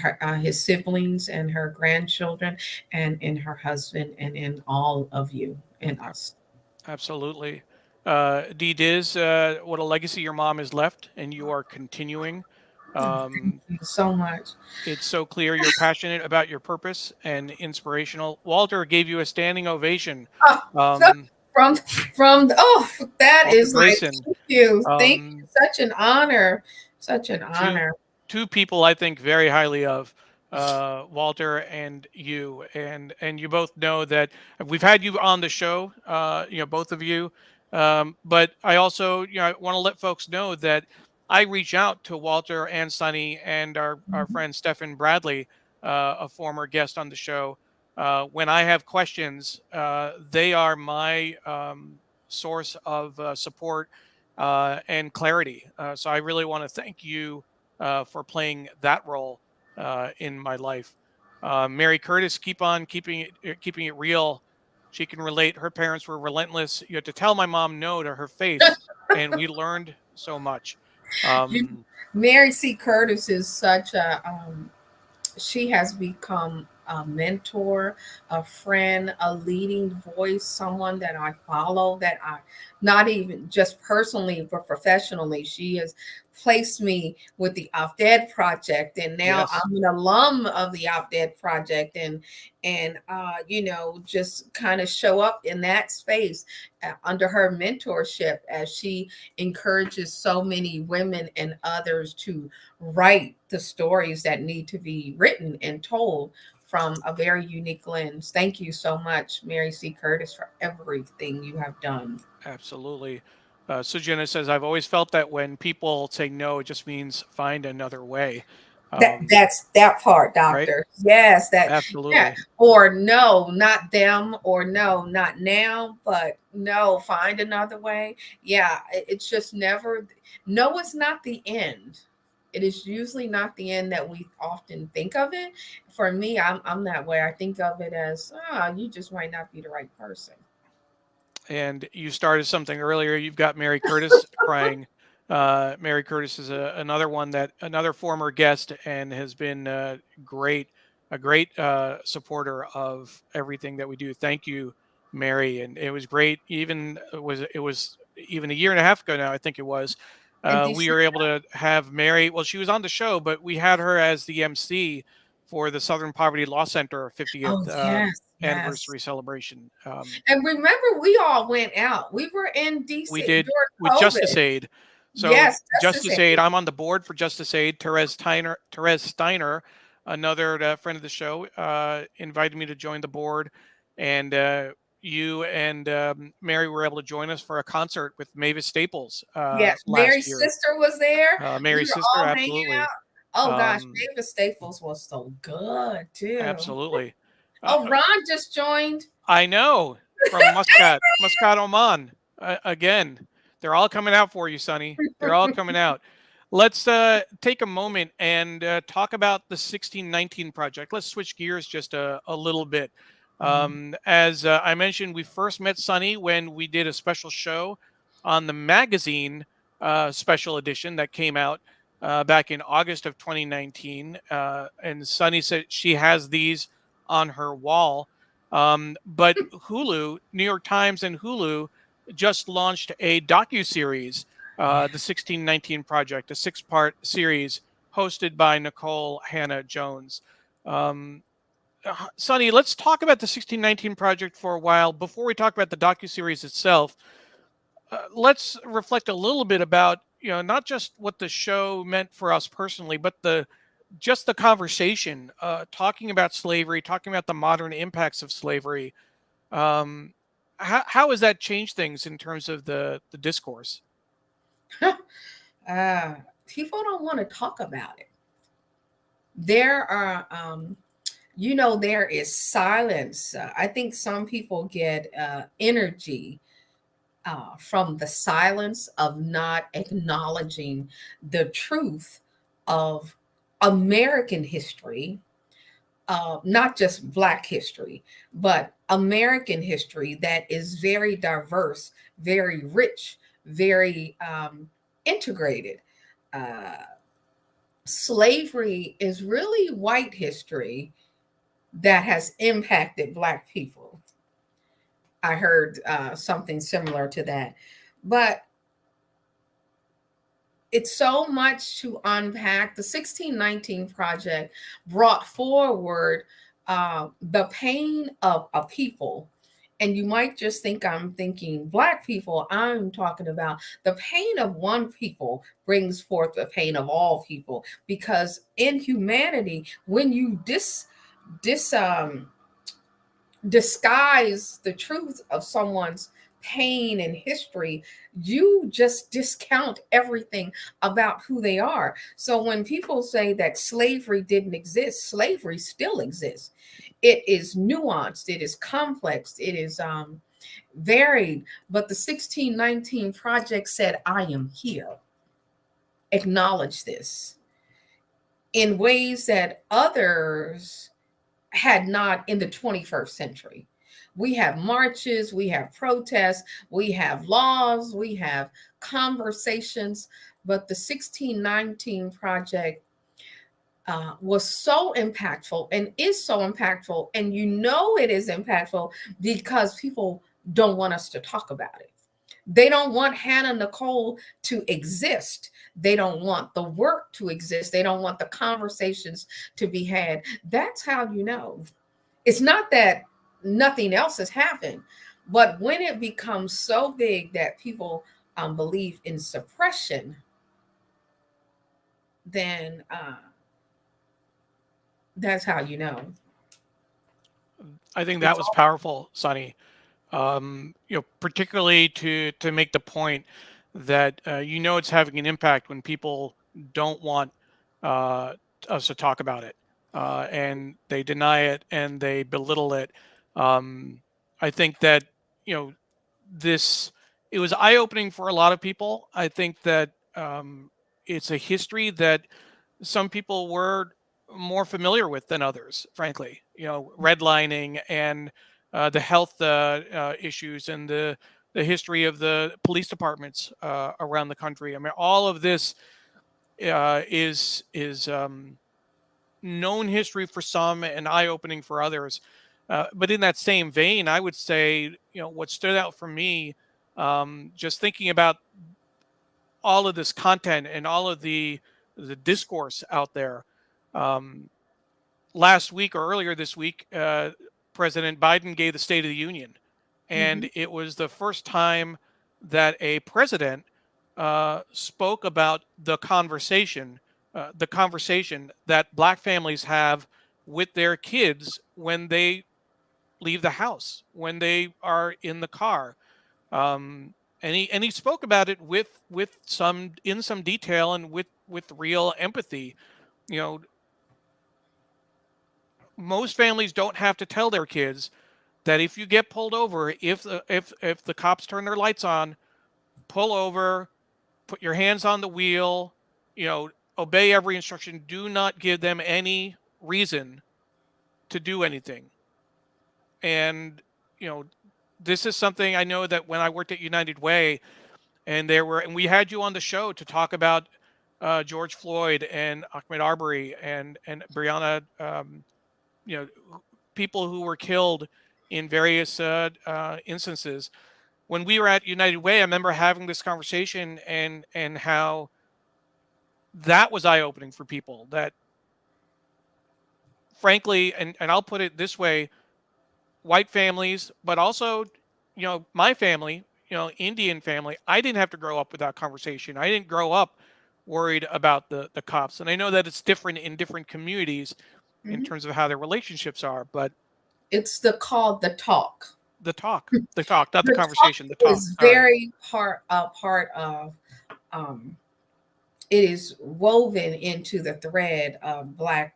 his siblings and her grandchildren, and in her husband, and in all of you and us. Absolutely. Dee Diz, what a legacy your mom has left, and you are continuing. Thank Um, you so much. it's so clear you're passionate about your purpose and inspirational. Walter gave you a standing ovation. Oh, Um, from oh, that Walter is like, Grayson. thank you, Um, such an honor, such an two honor. two people I think very highly of, Walter and you, and you both know that we've had you on the show, both of you. But I also, want to let folks know that I reach out to Walter and Sonny and our Mhm. friend Stephen Bradley, a former guest on the show. When I have questions, they are my source of support and clarity. So I really want to thank you for playing that role in my life. Mary Curtis, keep on keeping it real. She can relate. Her parents were relentless. You had to tell my mom no to her face, and we learned so much. Um, Mary C. Curtis is such a she has become a mentor, a friend, a leading voice, someone that I follow, that I, not even just personally, but professionally. She has placed me with the Off Dead Project, and now yes, I'm an alum of the Off Dead Project, and just kind of show up in that space under her mentorship as she encourages so many women and others to write the stories that need to be written and told from a very unique lens. Thank you so much, Mary C. Curtis, for everything you have done. absolutely. Sujana says, I've always felt that when people say no, it just means find another way. That's that part, Right? doctor. Yes, that yeah. Absolutely. Or no, not them, or no, not now, but no, find another way. Yeah, it's just never no, it's not the end. It is usually not the end that we often think of it. For me, I'm that way. I think of it as, you just might not be the right person. And you started something earlier. You've got Mary Curtis crying. Mary Curtis is another one that another former guest and has been great, a great supporter of everything that we do. Thank you, Mary. And it was great. Even it was even a year and a half ago now, I think it was. And did We she were able to have Mary. Well, she was on the show, but we had her as the MC for the Southern Poverty Law Center 50th Oh yes, yes. anniversary celebration. And remember, we all went out. We were in We DC did with during Justice COVID. Aid. So Yes, Justice Justice Aid, Aid. I'm on the board for Justice Aid. Therese Steiner, another friend of the show, invited me to join the board, and you and Mary were able to join us for a concert with Mavis Staples Yes, last Mary's year. sister was there. We Mary's were sister, all hanging absolutely, out. Oh gosh, um, David Staples was so good too. absolutely. Oh, Ron just joined. I know, from Muscat, Oman. Again, they're all coming out for you, Sonny. They're all coming out. Let's take a moment and talk about the 1619 project. Let's switch gears just a little bit. Mhm. As I mentioned, we first met Sonny when we did a special show on the magazine special edition that came out back in August of 2019. And Sonny said she has these on her wall. But Hulu, New York Times, and Hulu just launched a docu-series, Yeah. the 1619 Project, a six-part series hosted by Nikole Hannah Jones. Um, Sonny, let's talk about the 1619 Project for a while before we talk about the docu-series itself. Let's reflect a little bit about not just what the show meant for us personally, but the conversation, talking about slavery, talking about the modern impacts of slavery. um, how has that changed things in terms of the discourse? uh, People don't want to talk about it. There are, there is silence. I think some people get energy from the silence of not acknowledging the truth of American history, not just Black history, but American history that is very diverse, very rich, very integrated. Uh, Slavery is really white history that has impacted Black people. I heard something similar to that. But it's so much to unpack. The 1619 Project brought forward the pain of a people. And you might just think I'm thinking Black people. I'm talking about the pain of one people brings forth the pain of all people. Because in humanity, when you dis disguise the truth of someone's pain and history, you just discount everything about who they are. So when people say that slavery didn't exist, slavery still exists. It is nuanced, it is complex, it is varied. But the 1619 Project said, I am here. Acknowledge this in ways that others had not in the 21st century. We have marches, we have protests, we have laws, we have conversations, but the 1619 Project was so impactful and is so impactful. And it is impactful because people don't want us to talk about it. They don't want Hannah Nikole to exist. They don't want the work to exist. They don't want the conversations to be had. That's how you know. It's not that nothing else has happened, but when it becomes so big that people believe in suppression, then that's how you know. I think that It's was powerful, Sonny. Particularly to make the point that it's having an impact when people don't want us to talk about it, and they deny it and they belittle it. I think that, you know, this it was eye opening for a lot of people. I think that it's a history that some people were more familiar with than others, frankly. You know, redlining and the health issues and the history of the police departments around the country. I mean, all of this is known history for some and eye opening for others. But in that same vein, I would say, you know, what stood out for me, just thinking about all of this content and all of the discourse out there. Um, Last week or earlier this week, President Biden gave the State of the Union, Mm-hmm. and it was the first time that a president spoke about the conversation that Black families have with their kids when they leave the house, when they are in the car. And he spoke about it with some detail and with real empathy. You know, most families don't have to tell their kids that if you get pulled over, if the cops turn their lights on, pull over, put your hands on the wheel, you know, obey every instruction. Do not give them any reason to do anything. And, you know, this is something I know that when I worked at United Way, and we had you on the show to talk about George Floyd and Ahmaud Arbery and Breonna, you know, people who were killed in various instances. When we were at United Way, I remember having this conversation and how that was eye opening for people. That, frankly, and I'll put it this way: white families, but also, you know, my family, you know, Indian family, I didn't have to grow up with that conversation. I didn't grow up worried about the cops. And I know that it's different in different communities in Mm-hmm. terms of how their relationships are, but It's called the talk. the talk, not the The talk conversation, the talk. is All right. very part of um, it is woven into the thread of Black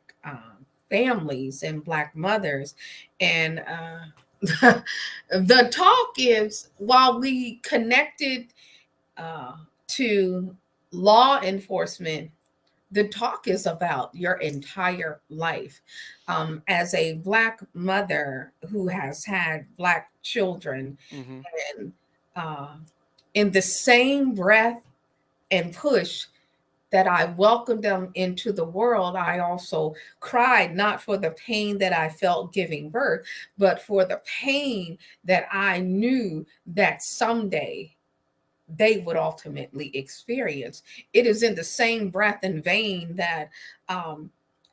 families and Black mothers. And the talk is, while we connected uh, to law enforcement, the talk is about your entire life. As a Black mother who has had Black children, Mm-hmm. and uh, in the same breath and push that I welcomed them into the world, I also cried, not for the pain that I felt giving birth, but for the pain that I knew that someday they would ultimately experience. It is in the same breath and vein that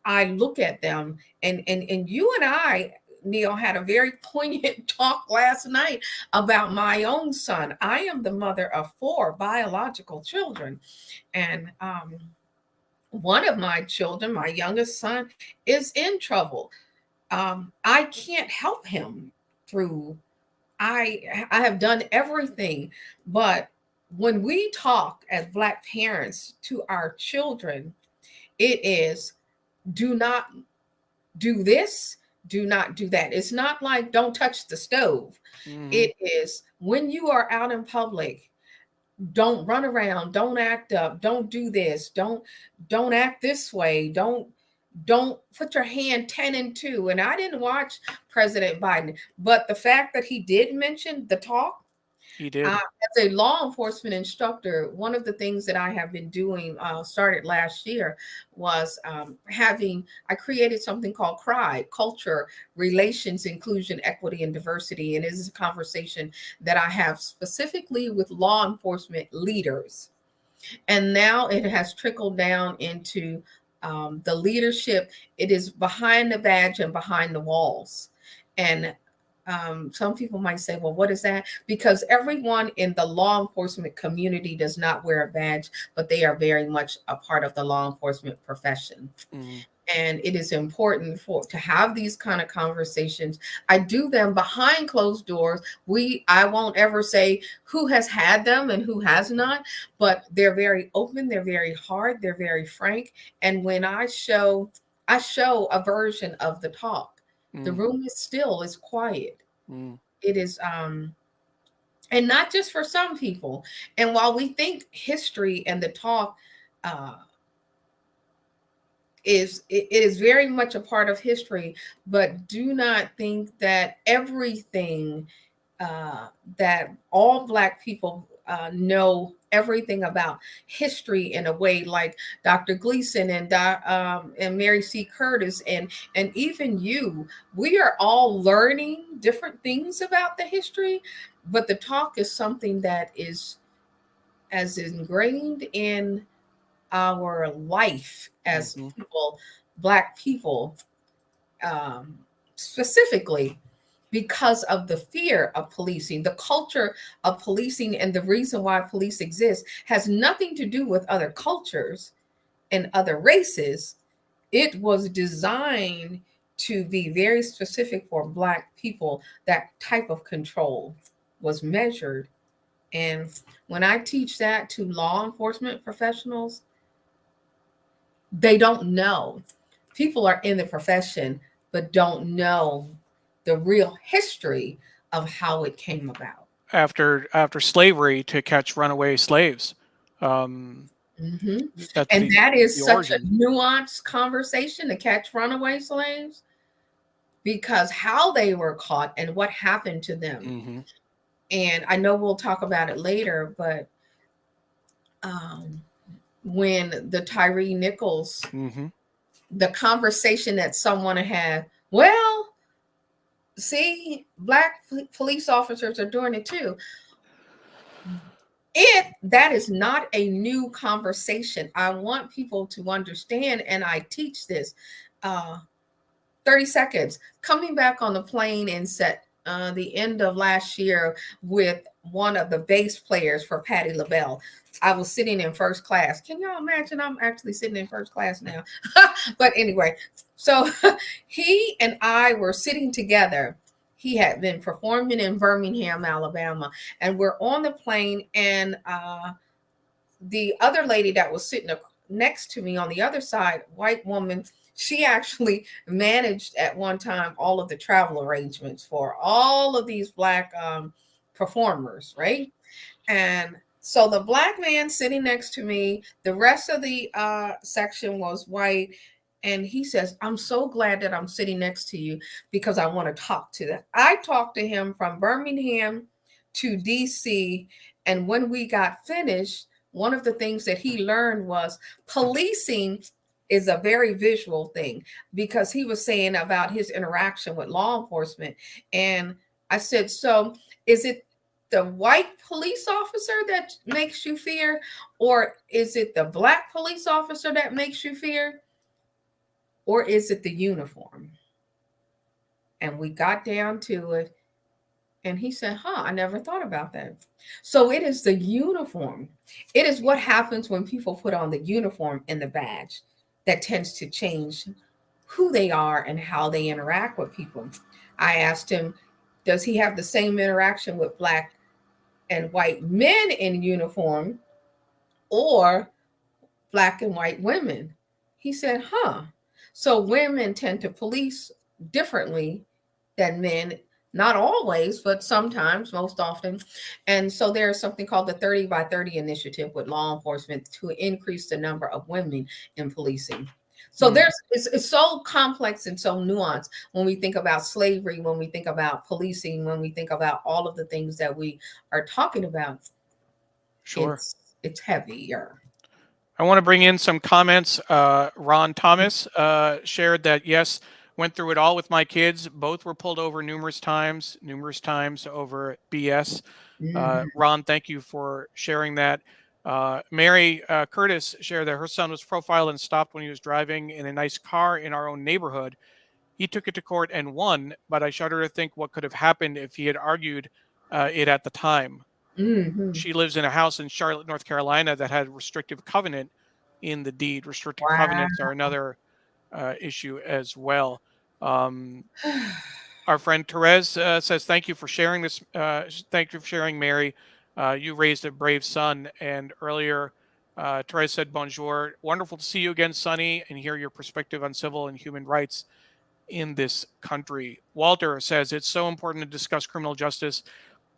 I look at them, and you and I, Neil, had a very poignant talk last night about my own son. I am the mother of 4 biological children, and one of my children, my youngest son, is in trouble. I can't help him through. I have done everything, but when we talk as Black parents to our children, it is, do not do this, do not do that. It's not like don't touch the stove. Mm-hmm. It is, when you are out in public, don't run around, don't act up, don't do this, don't act this way, don't put your hand 10 and 2. And I didn't watch President Biden, but the fact that he did mention the talk, He did. as a law enforcement instructor, one of the things that I have been doing, started last year, was I created something called CRI, Culture, Relations, Inclusion, Equity, and Diversity. And it is a conversation that I have specifically with law enforcement leaders. And now it has trickled down into the leadership. It is behind the badge and behind the walls. And some people might say, well, what is that? Because everyone in the law enforcement community does not wear a badge, but they are very much a part of the law enforcement profession. Mm-hmm. And it is important to have these kind of conversations. I do them behind closed doors. I won't ever say who has had them and who has not, but they're very open, they're very hard, they're very frank. And when I show a version of the talk, the room is still, it's quiet. It is and not just for some people. And while we think history and the talk it is very much a part of history, but do not think that everything that all Black people know everything about history in a way, like Dr. Gleason and Mary C. Curtis and even you. We are all learning different things about the history, but the talk is something that is as ingrained in our life as people, Black people, specifically because of the fear of policing. The culture of policing and the reason why police exist has nothing to do with other cultures and other races. It was designed to be very specific for Black people. That type of control was measured. And when I teach that to law enforcement professionals, they don't know. People are in the profession, but don't know the real history of how it came about. After slavery, to catch runaway slaves. And that is such a nuanced conversation, to catch runaway slaves, because how they were caught and what happened to them. And I know we'll talk about it later, but when the Tyree Nichols, the conversation that someone had, well, see, Black police officers are doing it too. That is not a new conversation. I want people to understand, and I teach this. 30 seconds. Coming back on the plane and set the end of last year with one of the bass players for Patti LaBelle. I was sitting in first class. Can y'all imagine? I'm actually sitting in first class now. But anyway, so he and I were sitting together. He had been performing in Birmingham, Alabama, and we're on the plane, and the other lady that was sitting next to me on the other side, white woman, she actually managed at one time all of the travel arrangements for all of these Black performers, right? And so the Black man sitting next to me, the rest of the section was white. And he says, I'm so glad that I'm sitting next to you because I want to talk to them. I talked to him from Birmingham to DC. And when we got finished, one of the things that he learned was policing is a very visual thing, because he was saying about his interaction with law enforcement. And I said, so is it the white police officer that makes you fear, or is it the Black police officer that makes you fear, or is it the uniform? And we got down to it, and he said, I never thought about that. So it is the uniform. It is what happens when people put on the uniform and the badge that tends to change who they are and how they interact with people. I asked him, does he have the same interaction with Black and white men in uniform or Black and white women? He said, so women tend to police differently than men. Not always, but sometimes, most often. And so there's something called the 30 by 30 initiative with law enforcement to increase the number of women in policing. So it's so complex and so nuanced when we think about slavery, when we think about policing, when we think about all of the things that we are talking about. Sure. It's heavier. I want to bring in some comments. Ron Thomas shared that, yes, went through it all with my kids. Both were pulled over numerous times over BS. Ron, thank you for sharing that. Mary Curtis shared that her son was profiled and stopped when he was driving in a nice car in our own neighborhood. He took it to court and won, but I shudder to think what could have happened if he had argued it at the time. She lives in a house in Charlotte, North Carolina that had restrictive covenant in the deed. Restrictive covenants are another issue as well. Our friend Therese says, "Thank you for sharing this. Thank you for sharing, Mary. You raised a brave son." And earlier, Therese said, "Bonjour. Wonderful to see you again, Sonny, and hear your perspective on civil and human rights in this country." Walter says, "It's so important to discuss criminal justice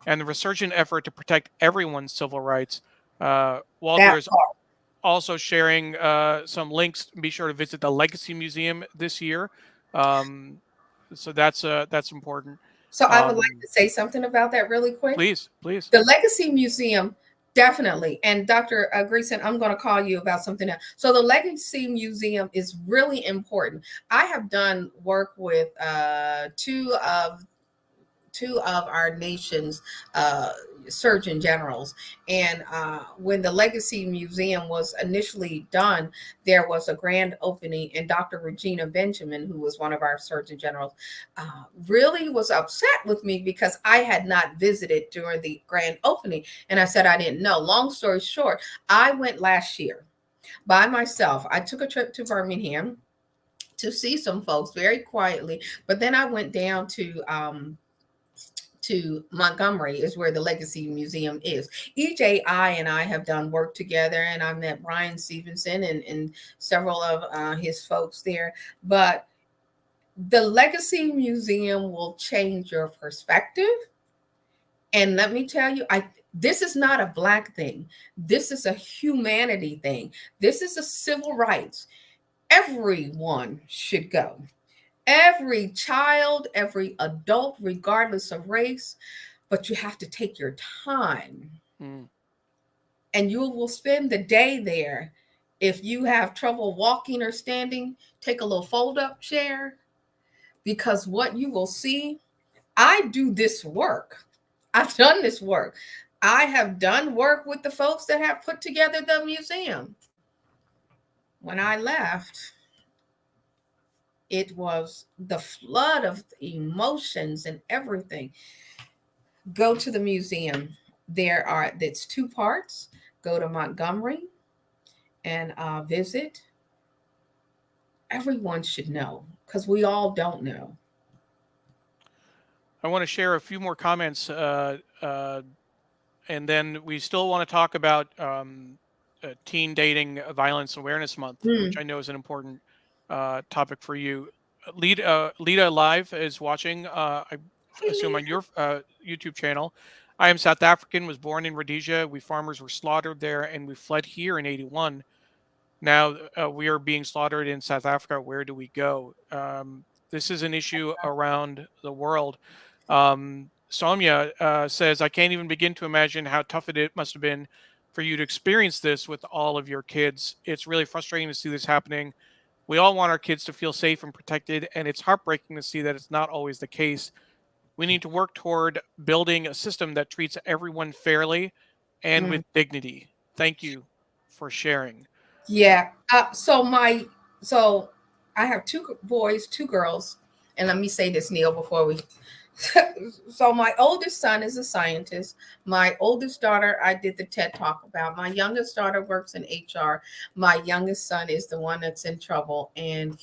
and the resurgent effort to protect everyone's civil rights." Walter That is part. also sharing some links. Be sure to visit the Legacy Museum this year. So that's important. So I would like Um, to say something about that really quick. please, please. The Legacy Museum, definitely. And Dr. Greason, I'm going to call you about something else. So the Legacy Museum is really important. I have done work with two of our nation's surgeon generals. And when the Legacy Museum was initially done, there was a grand opening, and Dr. Regina Benjamin, who was one of our surgeon generals, really was upset with me because I had not visited during the grand opening. And I said I didn't know. Long story short, I went last year by myself. I took a trip to Birmingham to see some folks very quietly, but then I went down to Montgomery is where the Legacy Museum is. EJI and I have done work together, and I met Brian Stevenson and several of his folks there. But the Legacy Museum will change your perspective. And let me tell you, this is not a Black thing. This is a humanity thing. This is a civil rights. Everyone should go. Every child, every adult, regardless of race, but you have to take your time. And you will spend the day there. If you have trouble walking or standing, take a little fold up chair, because what you will see, I do this work. I've done this work. I have done work with the folks that have put together the museum. When I left, it was the flood of emotions and everything. Go to the museum. It's two parts. Go to Montgomery and visit. Everyone should know, because we all don't know. I want to share a few more comments, and then we still want to talk about Teen Dating Violence Awareness Month, which I know is an important topic for you. Lita Live is watching, I assume, on your YouTube channel. "I am South African, was born in Rhodesia. We farmers were slaughtered there, and we fled here in 81. Now we are being slaughtered in South Africa. Where do we go?" This is an issue around the world. Sonia says, "I can't even begin to imagine how tough it must have been for you to experience this with all of your kids. It's really frustrating to see this happening. We all want our kids to feel safe and protected, and it's heartbreaking to see that it's not always the case. We need to work toward building a system that treats everyone fairly and with dignity. Thank you for sharing." Yeah. So I have two boys, two girls, and let me say this, Neil, before we. So my oldest son is a scientist. My oldest daughter, I did the TED talk about. My youngest daughter works in HR. My youngest son is the one that's in trouble, and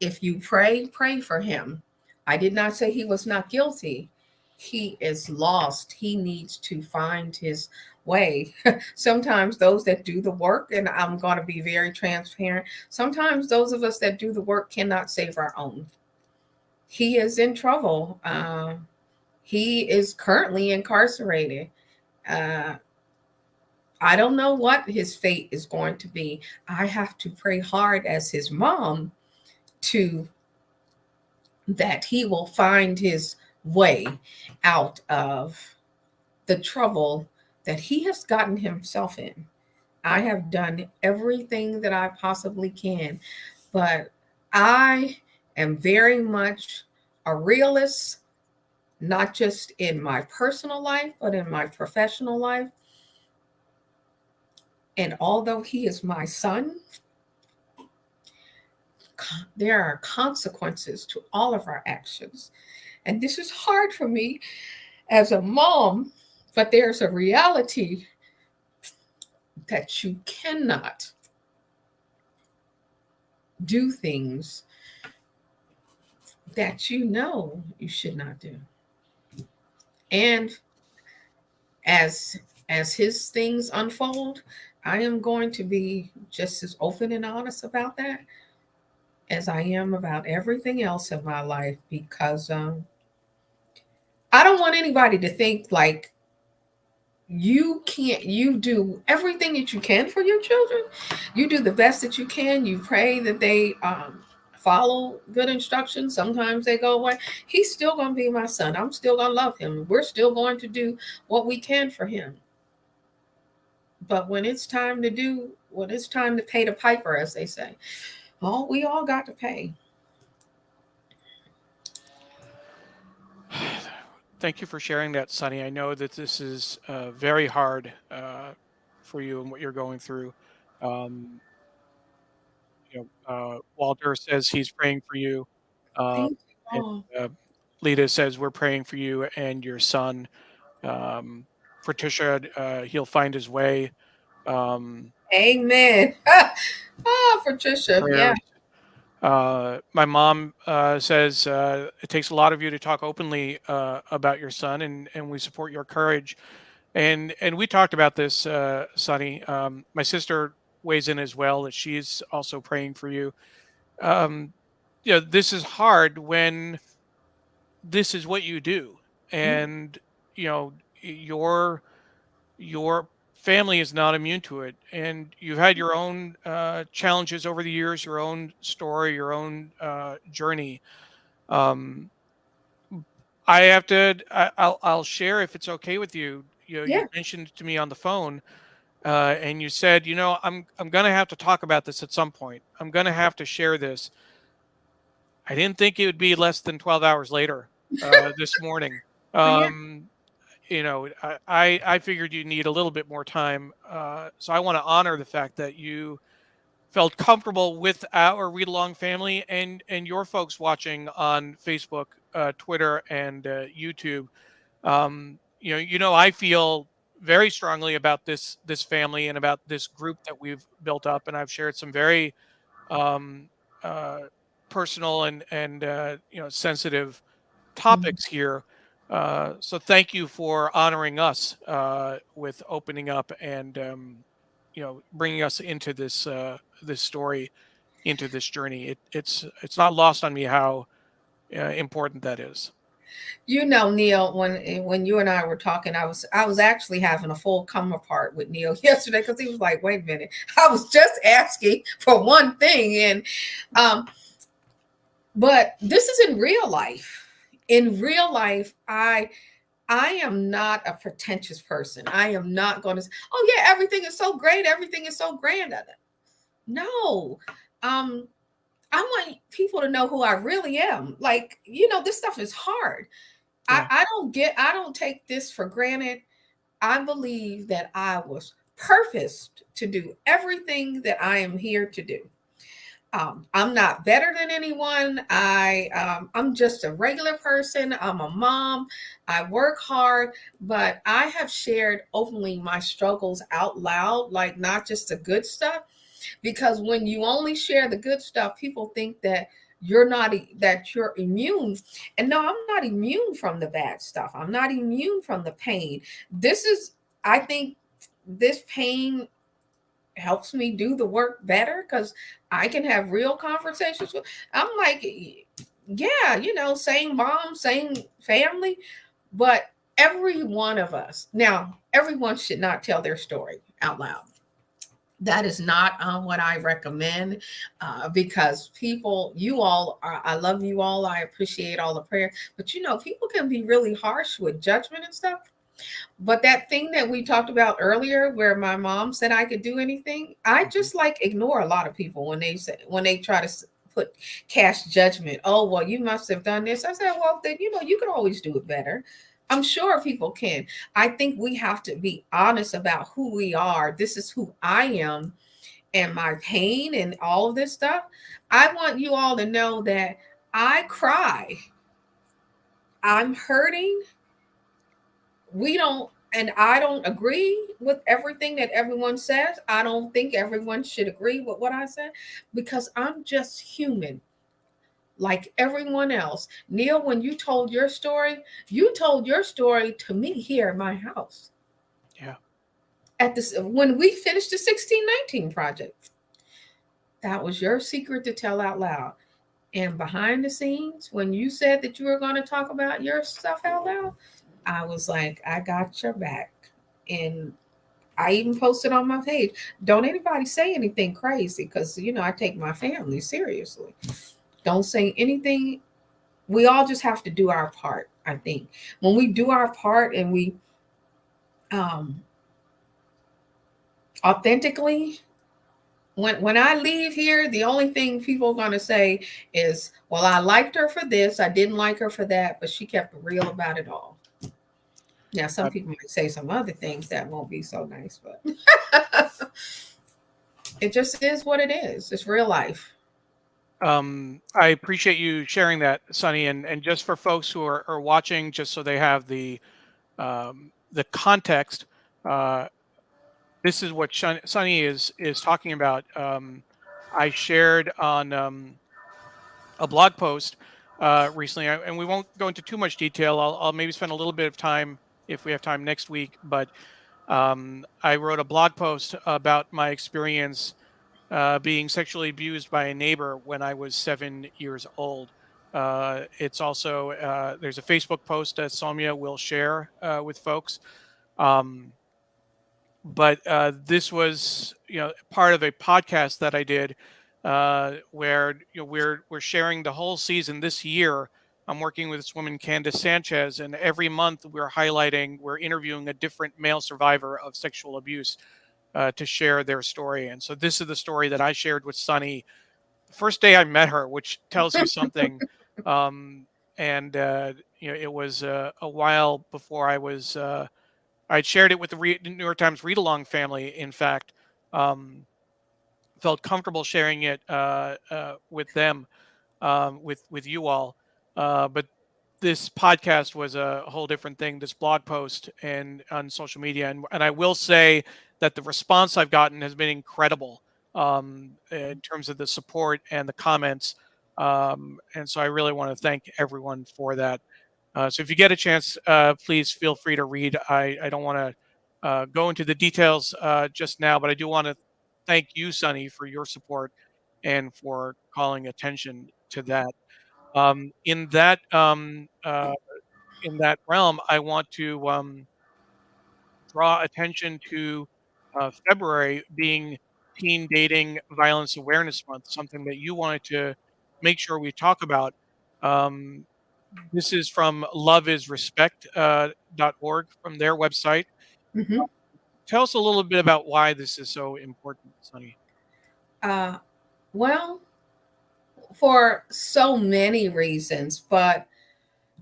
if you pray for him. I did not say he was not guilty. He is lost. He needs to find his way. Sometimes those that do the work, and I'm going to be very transparent, sometimes those of us that do the work cannot save our own. He is in trouble. He is currently incarcerated. I don't know what his fate is going to be. I have to pray hard as his mom that he will find his way out of the trouble that he has gotten himself in. I have done everything that I possibly can, but I am very much a realist, not just in my personal life, but in my professional life. And although he is my son, there are consequences to all of our actions. And this is hard for me as a mom, but there's a reality that you cannot do things that you know you should not do. And as his things unfold, I am going to be just as open and honest about that as I am about everything else in my life, because I don't want anybody to think like you can't. You do everything that you can for your children. You do the best that you can. You pray that they follow good instructions. Sometimes they go away. He's still going to be my son. I'm still going to love him. We're still going to do what we can for him. But when it's time to pay the piper, as they say, oh, we all got to pay. Thank you for sharing that, Sonny. I know that this is very hard for you and what you're going through. Um, Walter says he's praying for you. Um, Thank you and all. Lita says we're praying for you and your son. Patricia, he'll find his way. Um, Amen. Patricia. Yeah. Prayers. My mom says it takes a lot of you to talk openly about your son, and we support your courage. And we talked about this, Sonny. My sister weighs in as well, that she's also praying for you. Um, this is hard when this is what you do, Yeah. and your family is not immune to it, and you've had your own challenges over the years, your own story, your own journey. um, I have to I'll share, if it's okay with you. You Yeah. mentioned to me on the phone, and you said, I'm going to have to talk about this at some point. I'm going to have to share this. I didn't think it would be less than 12 hours later this morning. Yeah. um, I figured you need a little bit more time. So I want to honor the fact that you felt comfortable with our read along family and your folks watching on Facebook, Twitter, and YouTube. I feel very strongly about this family and about this group that we've built up, and I've shared some very um, uh, personal and sensitive Mhm. topics here. So thank you for honoring us with opening up and bringing us into this story, into this journey. It's not lost on me how important that is. Neil, when you and I were talking, I was actually having a full come apart with Neil yesterday, because he was like, "Wait a minute, I was just asking for one thing," and um, but this is in real life. In real life, I am not a pretentious person. I am not going to say, "Oh yeah, everything is so great, everything is so grand." No, um, I want people to know who I really am. Like, this stuff is hard. I, Yeah. I don't get I don't take this for granted. I believe that I was purposed to do everything that I am here to do. I'm not better than anyone. I'm just a regular person. I'm a mom. I work hard, but I have shared openly my struggles out loud, like not just the good stuff, because when you only share the good stuff, people think that you're immune. And no, I'm not immune from the bad stuff. I'm not immune from the pain. This is I think this pain helps me do the work better, because I can have real conversations with. I'm like, yeah, same mom, same family, but every one of us. Now, everyone should not tell their story out loud. That is not what I recommend, because I love you all. I appreciate all the prayer, but people can be really harsh with judgment and stuff. But that thing that we talked about earlier, where my mom said I could do anything, I Mhm. just like ignore a lot of people when they try to put cast judgment. Oh, well, you must have done this. I said, well, then you could always do it better. I'm sure people can. I think we have to be honest about who we are. This is who I am, and my pain and all of this stuff. I want you all to know that I cry. I'm hurting. We don't. And I don't agree with everything that everyone says. I don't think everyone should agree with what I said because I'm just human like everyone else. Neil, when you told your story to me here in my house. Yeah. At this, when we finished the 1619 project, that was your secret to tell out loud. And behind the scenes, when you said that you were going to talk about your stuff out loud, I was like, I got your back. And I even posted on my page, don't anybody say anything crazy because, I take my family seriously. Don't say anything. We all just have to do our part, I think. When we do our part and we um, authentically, when I leave here, the only thing people are going to say is, well, I liked her for this, I didn't like her for that, but she kept it real about it all. Now, some Uh, people might say some other things that won't be so nice, but it just is what it is. It's real life. I appreciate you sharing that, Sunny, and just for folks who are watching, just so they have the context. Uh, this is what Sunny is talking about. I shared on a blog post recently, and we won't go into too much detail. I'll maybe spend a little bit of time if we have time next week. But I wrote a blog post about my experience being sexually abused by a neighbor when I was 7 years old. It's also there's a Facebook post that Soumya will share with folks. Um, but this was part of a podcast that I did where we're sharing the whole season this year. I'm working with this woman Candace Sanchez, and every month we're interviewing a different male survivor of sexual abuse to share their story. And so this is the story that I shared with Sunny the first day I met her, which tells you something. Um, and it was a while before I'd shared it with the New York Times Read Along family. In fact, um, felt comfortable sharing it with them, with you all. But this podcast was a whole different thing. This blog post and on social media, and I will say that the response I've gotten has been incredible in terms of the support and the comments. And so I really want to thank everyone for that. So if you get a chance, please feel free to read. I don't want to go into the details just now, but I do want to thank you, Sunny, for your support and for calling attention to that. Um, in that um, uh, in that realm, I want to draw attention to February being Teen Dating Violence Awareness Month, something that you wanted to make sure we talk about. Um, this is from loveisrespect.org from their website. Hmm. Tell us a little bit about why this is so important, Sunny. Uh, well, for so many reasons, but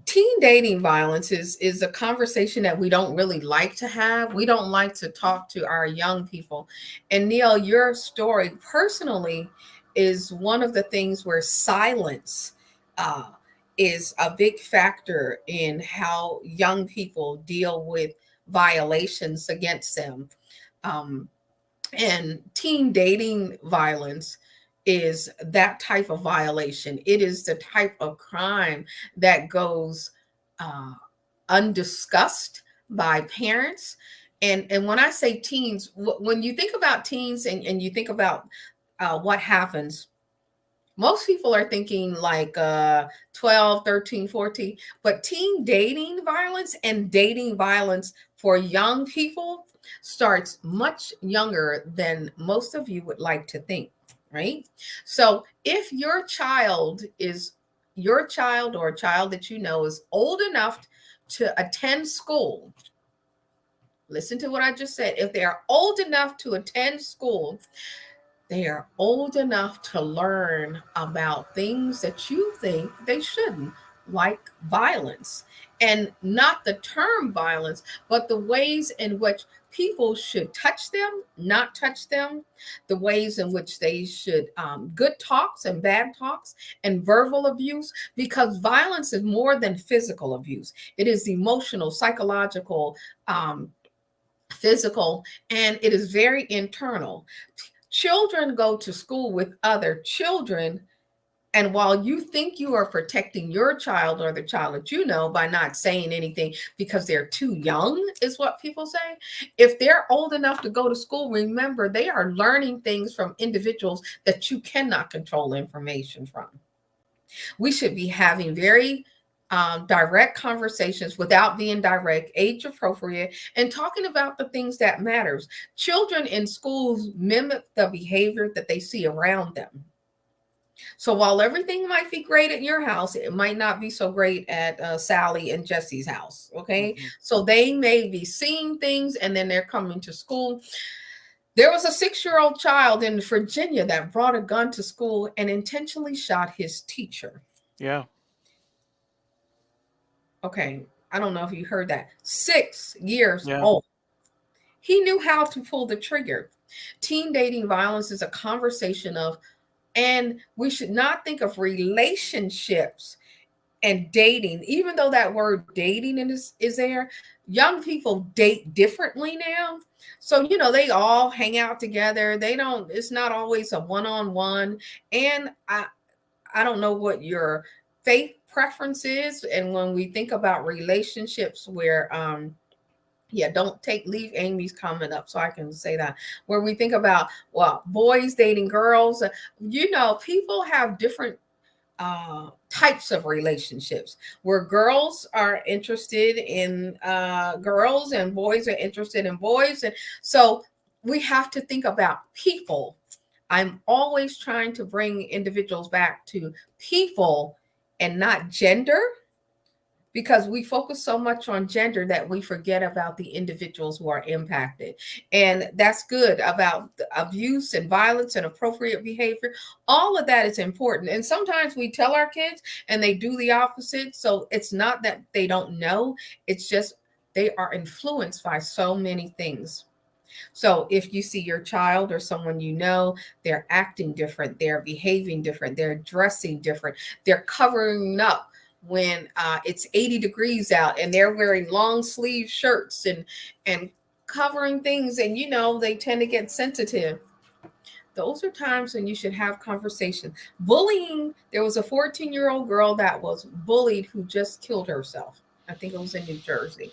teen dating violence is a conversation that we don't really like to have. We don't like to talk to our young people. And Neil, your story personally is one of the things where silence uh, is a big factor in how young people deal with violations against them. Um, and teen dating violence is that type of violation. It is the type of crime that goes uh, undiscussed by parents. And when I say teens, when you think about teens and you think about what happens, most people are thinking like 12, 13, 14. But teen dating violence and dating violence for young people starts much younger than most of you would like to think, right? So if your child or a child that you know is old enough to attend school, listen to what I just said. If they are old enough to attend school, they are old enough to learn about things that you think they shouldn't, like violence. And not the term violence, but the ways in which people should touch them, not touch them, the ways in which they should, good talks and bad talks, and verbal abuse, because violence is more than physical abuse. It is emotional, psychological, physical, and it is very internal. Children go to school with other children, and while you think you are protecting your child or the child that you know by not saying anything because they're too young, is what people say. If they're old enough to go to school, remember they are learning things from individuals that you cannot control information from. We should be having very direct conversations without being direct, age appropriate, and talking about the things that matters. Children in schools mimic the behavior that they see around them. So while everything might be great at your house, it might not be so great at Sally and Jesse's house. Okay. Mm-hmm. So they may be seeing things and then they're coming to school. There was a 6-year-old child in Virginia that brought a gun to school and intentionally shot his teacher. Yeah. Okay. I don't know if you heard that. 6 years Yeah. old. He knew how to pull the trigger. Teen dating violence is a conversation of, and we should not think of relationships and dating, even though that word dating is there. Young people date differently now. So, they all hang out together. They don't, it's not always a one-on-one. And I don't know what your faith preference is. And when we think about relationships where, yeah, don't leave Amy's comment up so I can say that. Where we think about, well, boys dating girls, people have different types of relationships where girls are interested in girls and boys are interested in boys. And so we have to think about people. I'm always trying to bring individuals back to people and not gender, because we focus so much on gender that we forget about the individuals who are impacted. And that's good about abuse and violence and appropriate behavior. All of that is important. And sometimes we tell our kids and they do the opposite. So it's not that they don't know, it's just they are influenced by so many things. So if you see your child or someone they're acting different, they're behaving different, they're dressing different, they're covering up when it's 80 degrees out and they're wearing long sleeve shirts and covering things, and they tend to get sensitive. Those are times when you should have conversation. Bullying, there was a 14-year-old girl that was bullied who just killed herself. I think it was in New Jersey.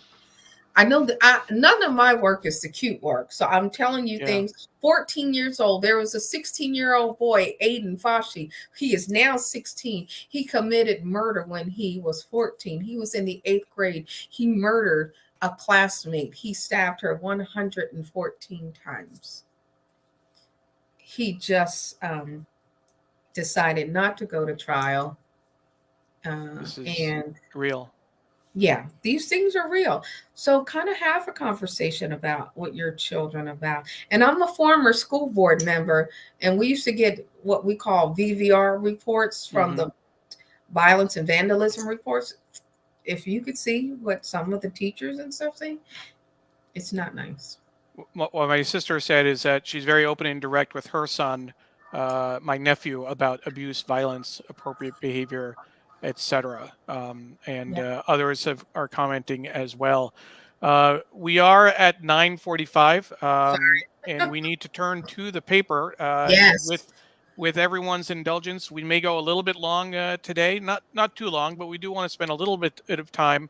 I know that none of my work is the cute work. So I'm telling you things. 14 years old. There was a 16-year-old boy, Aiden Fashi. He is now 16. He committed murder when he was 14. He was in the 8th grade. He murdered a classmate. He stabbed her 114 times. He just decided not to go to trial. This is and real. Yeah, these things are real. So kind of have a conversation about what your children about. And I'm a former school board member, and we used to get what we call VVR reports from the violence and vandalism reports. If you could see what some of the teachers and stuff say, it's not nice. What my sister said is that she's very open and direct with her son, my nephew, about abuse, violence, appropriate behavior, etc. Others are commenting as well. We are at 9:45, and we need to turn to the paper. Yes. With everyone's indulgence, we may go a little bit long today. Not too long, but we do want to spend a little bit of time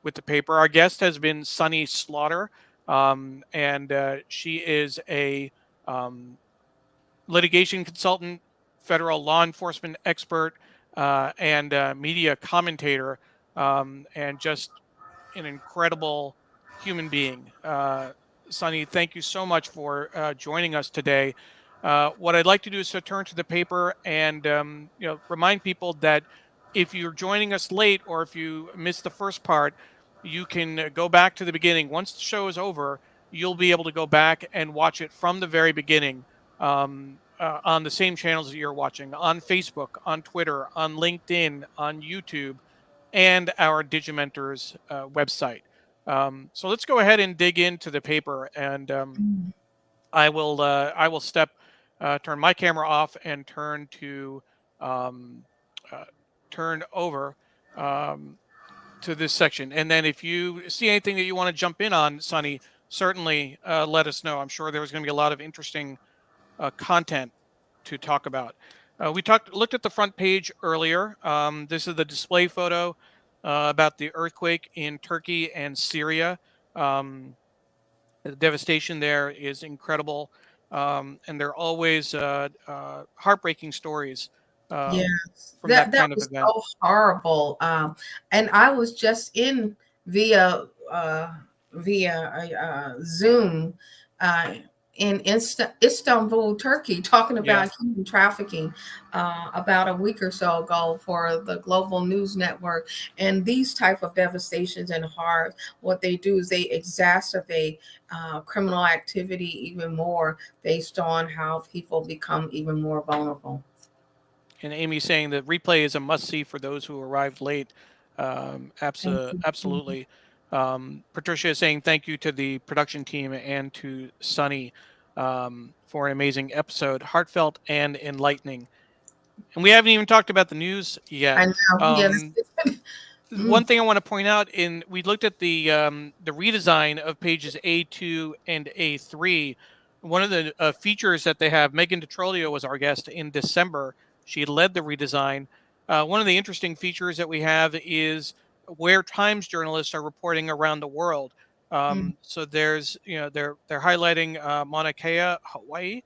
with the paper. Our guest has been Sunny Slaughter. And she is a litigation consultant, federal law enforcement expert, and media commentator, and just an incredible human being. Sunny, thank you so much for joining us today. What I'd like to do is to turn to the paper and remind people that if you're joining us late or if you missed the first part, you can go back to the beginning. Once the show is over, you'll be able to go back and watch it from the very beginning on the same channels that you're watching, on Facebook, on Twitter, on LinkedIn, on YouTube, and our Digimentors website. So let's go ahead and dig into the paper, and I will turn my camera off and turn over to this section. And then if you see anything that you want to jump in on, Sunny, certainly let us know. I'm sure there was going to be a lot of interesting content to talk about. We looked at the front page earlier. This is the display photo about the earthquake in Turkey and Syria. Um, the devastation there is incredible, and they're always heartbreaking stories Yes, from that that kind of was event. so horrible. And I was just in via Zoom uh, in Istanbul, Turkey, talking Yeah. about human trafficking about a week or so ago for the Global News Network. And these type of devastations and horror, what they do is they exacerbate criminal activity even more based on how people become even more vulnerable. And Amy's saying that replay is a must see for those who arrived late. Thank you. Absolutely. Patricia is saying thank you to the production team and to Sunny for an amazing episode, heartfelt and enlightening. And we haven't even talked about the news yet. I know. Yes. Um, Mm, one thing I want to point out we looked at the redesign of pages A2 and A3. One of the features that they have, Megan DeTrolio was our guest in December. She led the redesign. One of the interesting features that we have is where Times journalists are reporting around the world. mm. So there's, they're highlighting Mauna Kea, Hawaii,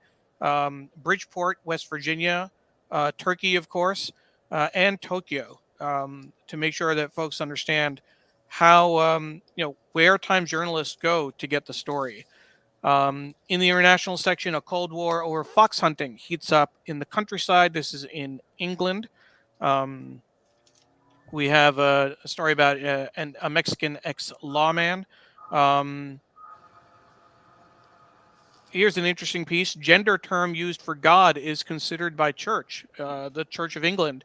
Bridgeport, West Virginia, Turkey, of course, and Tokyo, to make sure that folks understand how where Times journalists go to get the story. In the international section, a Cold War over fox hunting heats up in the countryside. This is in England. Um, we have a story about a Mexican ex-lawman. Um, Here's an interesting piece. Gender term used for God is considered by church. The Church of England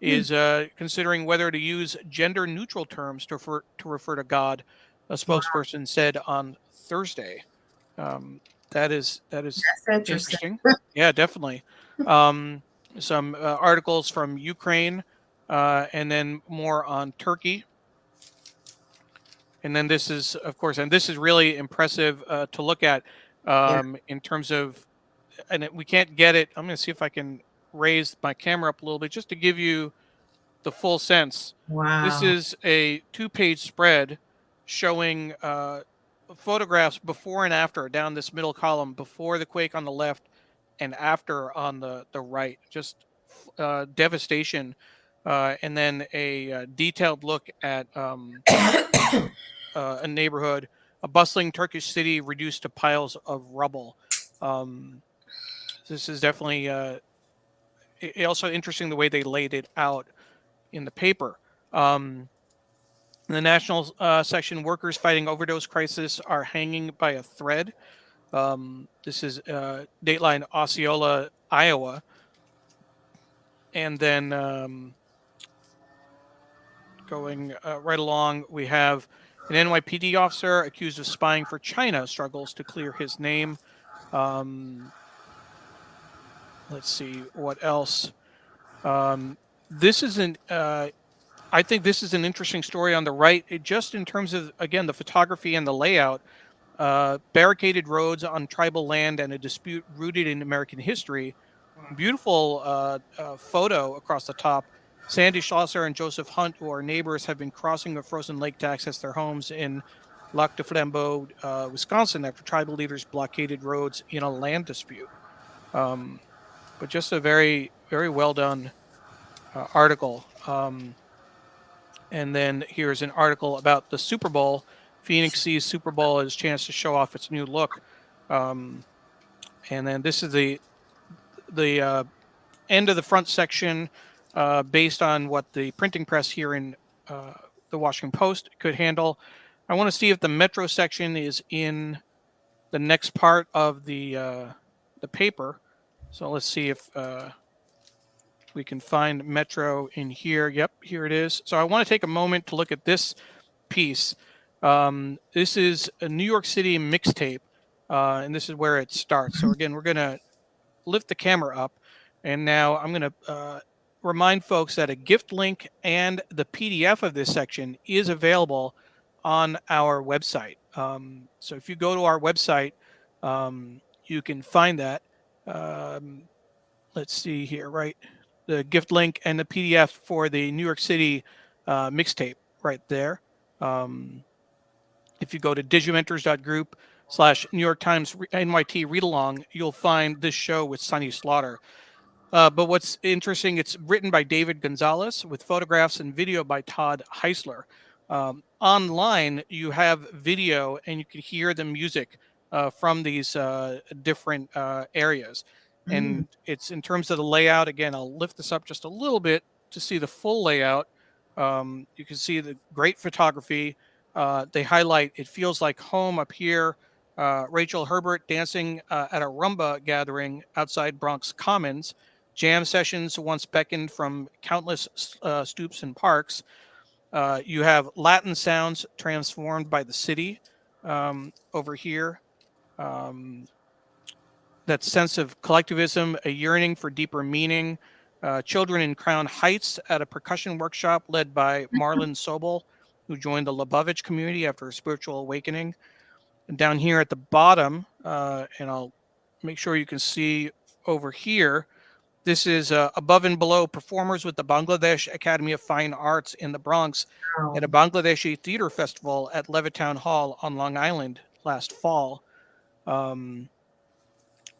is considering whether to use gender neutral terms to refer to God, a Wow, spokesperson said on Thursday. That is that's interesting. interesting. Yeah, definitely. Um, some articles from Ukraine, and then more on Turkey. And then this is, of course, and this is really impressive to look at Yeah. in terms of, and we can't get it. I'm going to see if I can raise my camera up a little bit just to give you the full sense. This Wow. is a 2-page spread showing photographs before and after down this middle column, before the quake on the left and after on the right. Just devastation. And then a detailed look at a neighborhood, a bustling Turkish city reduced to piles of rubble. Um, this is definitely also interesting the way they laid it out in the paper. In the national section, workers fighting overdose crisis are hanging by a thread. This is Dateline Osceola, Iowa. And then going right along, we have an NYPD officer accused of spying for China struggles to clear his name. Let's see what else. This is an I think this is an interesting story on the right, just in terms of, again, the photography and the layout. Barricaded roads on tribal land and a dispute rooted in American history. Beautiful photo across the top. Sandy Schlosser and Joseph Hunt, who are neighbors, have been crossing a frozen lake to access their homes in Lac du Flambeau, Wisconsin, after tribal leaders blockaded roads in a land dispute. But just a very, very well done article. And then here's an article about the Super Bowl. Phoenix sees Super Bowl as a chance to show off its new look. And then this is the end of the front section, based on what the printing press here in the Washington Post could handle. I want to see if the Metro section is in the next part of the paper. So let's see if we can find Metro in here. Yep, here it is. So I want to take a moment to look at this piece. This is a New York City mixtape, and this is where it starts. So again, we're going to lift the camera up, and now I'm going to remind folks that a gift link and the PDF of this section is available on our website. So if you go to our website, you can find that. Let's see here, right? The gift link and the PDF for the New York City mixtape right there. If you go to digimentors.group/New York Times NYT Read Along, you'll find this show with Sunny Slaughter. But what's interesting, it's written by David Gonzalez with photographs and video by Todd Heisler. Online, you have video and you can hear the music from these different areas. And it's in terms of the layout, again, I'll lift this up just a little bit to see the full layout. You can see the great photography. They highlight It Feels Like Home up here. Rachel Herbert dancing at a rumba gathering outside Bronx Commons. Jam sessions once beckoned from countless stoops and parks. You have Latin sounds transformed by the city over here. That sense of collectivism, a yearning for deeper meaning. Children in Crown Heights at a percussion workshop led by Marlon Sobel, who joined the Lubavitch community after a spiritual awakening. And down here at the bottom, and I'll make sure you can see over here, this is Above and Below performers with the Bangladesh Academy of Fine Arts in the Bronx at a Bangladeshi theater festival at Levittown Hall on Long Island last fall.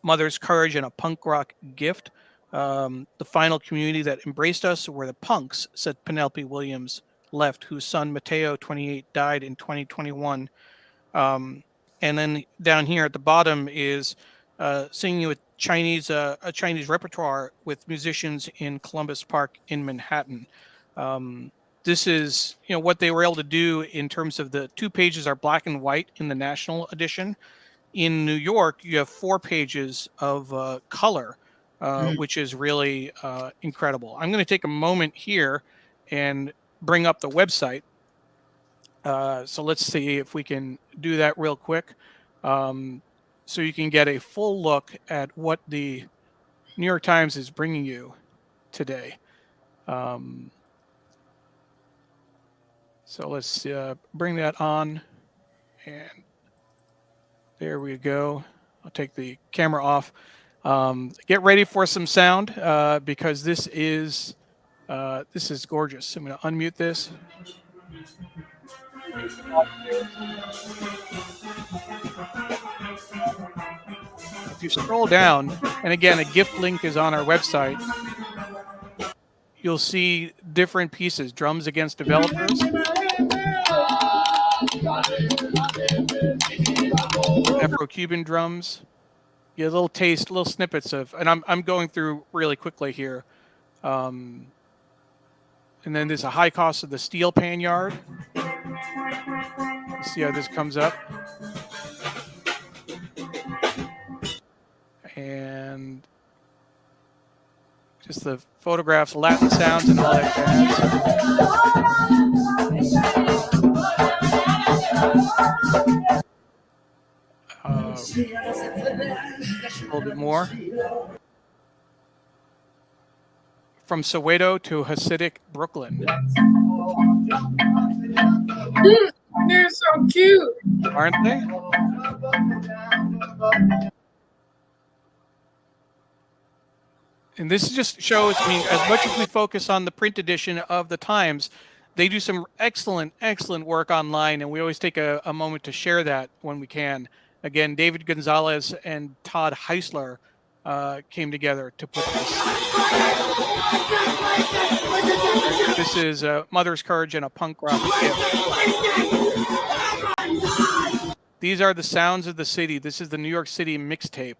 Mother's Courage and a Punk Rock Gift. The final community that embraced us were the punks, said Penelope Williams Left, whose son Mateo, 28, died in 2021. And then down here at the bottom is singing with a Chinese repertoire with musicians in Columbus Park in Manhattan. This is what they were able to do in terms of the 2 pages are black and white in the national edition. In New York, you have 4 pages of color, which is really incredible. I'm going to take a moment here and bring up the website. So let's see if we can do that real quick. So you can get a full look at what the New York Times is bringing you today. So let's bring that on. And there we go. I'll take the camera off. Get ready for some sound because this is gorgeous. I'm going to unmute this. If you scroll down, and again, a gift link is on our website, you'll see different pieces. Drums Against Developers. Afro-Cuban drums. You get a little taste, little snippets of, and I'm going through really quickly here. And then there's a High Cost of the Steel Pan Yard. Let's see how this comes up. And just the photographs, Latin sounds, and all that jazz. A little bit more. From Soweto to Hasidic Brooklyn. They're so cute, aren't they? And this just shows, I mean, as much as we focus on the print edition of the Times, they do some excellent work online, and we always take a moment to share that when we can. Again, David Gonzalez and Todd Heisler came together to put this. This is Mother's Courage and a Punk Rock Gift. These are the sounds of the city. This is the New York City mixtape.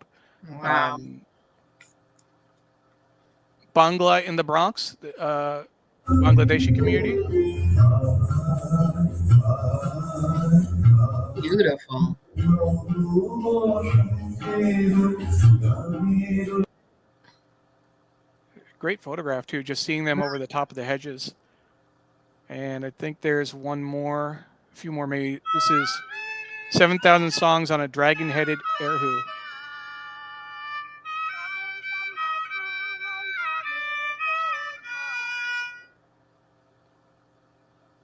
Wow. Bangla in the Bronx, Bangladeshi community. Beautiful. Great photograph too, just seeing them over the top of the hedges. And I think there's one more, a few more maybe. This is 7,000 Songs on a Dragon-Headed Erhu.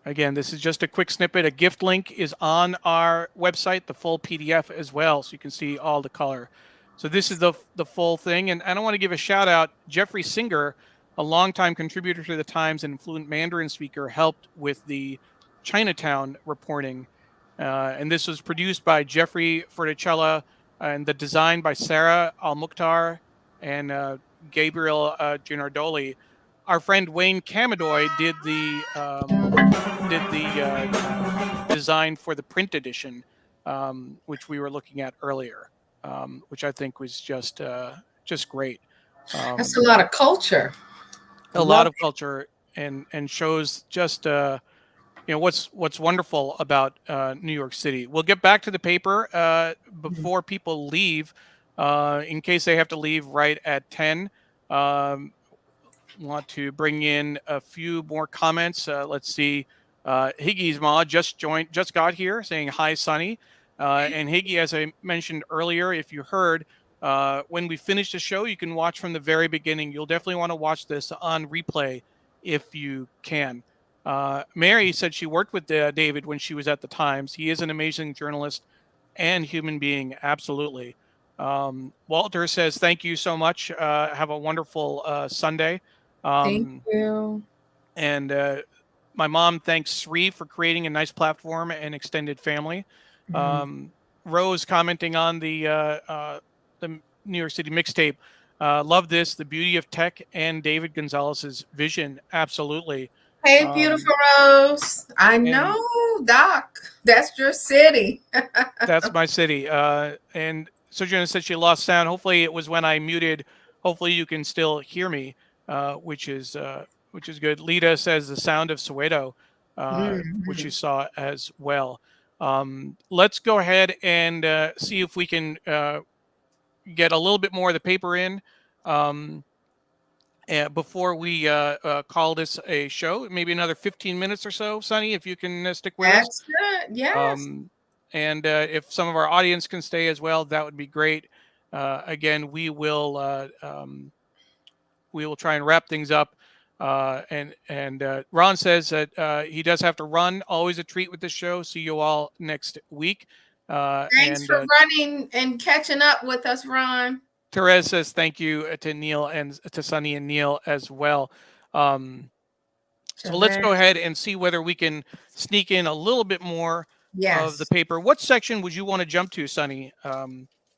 Again, this is just a quick snippet. A gift link is on our website, the full PDF as well, so you can see all the color. So this is the full thing. And I want to give a shout out. Jeffrey Singer, a longtime contributor to the Times and fluent Mandarin speaker, helped with the Chinatown reporting. And this was produced by Jeffrey Ferticella and the design by Sarah Al-Mukhtar and Gabriel Ginardoli. Our friend Wayne Camadoy did the design for the print edition, which we were looking at earlier, which I think was just great. That's a lot of culture. A lot of culture, and shows just what's wonderful about New York City. We'll get back to the paper before people leave, in case they have to leave right at 10. Want to bring in a few more comments. Let's see. Higgy's Ma just got here saying hi, Sunny. And Higgy, as I mentioned earlier, if you heard, when we finish the show, you can watch from the very beginning. You'll definitely want to watch this on replay if you can. Mary said she worked with David when she was at the Times. He is an amazing journalist and human being. Absolutely. Walter says, thank you so much. Have a wonderful Sunday. Thank you. And my mom thanks Sri for creating a nice platform and extended family. Rose commenting on the New York City mixtape. Love this, the beauty of tech and David Gonzalez's vision. Absolutely. Hey, beautiful Rose. I know, Doc. That's your city. That's my city. And Sojourner said she lost sound. Hopefully it was when I muted. Hopefully you can still hear me, which is good. Lita says the sound of Soweto, which you saw as well. Let's go ahead and see if we can get a little bit more of the paper in before we call this a show. Maybe another 15 minutes or so, Sunny, if you can stick with us. That's good. Yes. And if some of our audience can stay as well, that would be great. Again, we will try and wrap things up. And Ron says that he does have to run. Always a treat with this show. See you all next week. Thanks for running and catching up with us, Ron. Therese says thank you to Neil and to Sunny and Neil as well. So let's go ahead and see whether we can sneak in a little bit more of the paper. What section would you want to jump to, Sunny,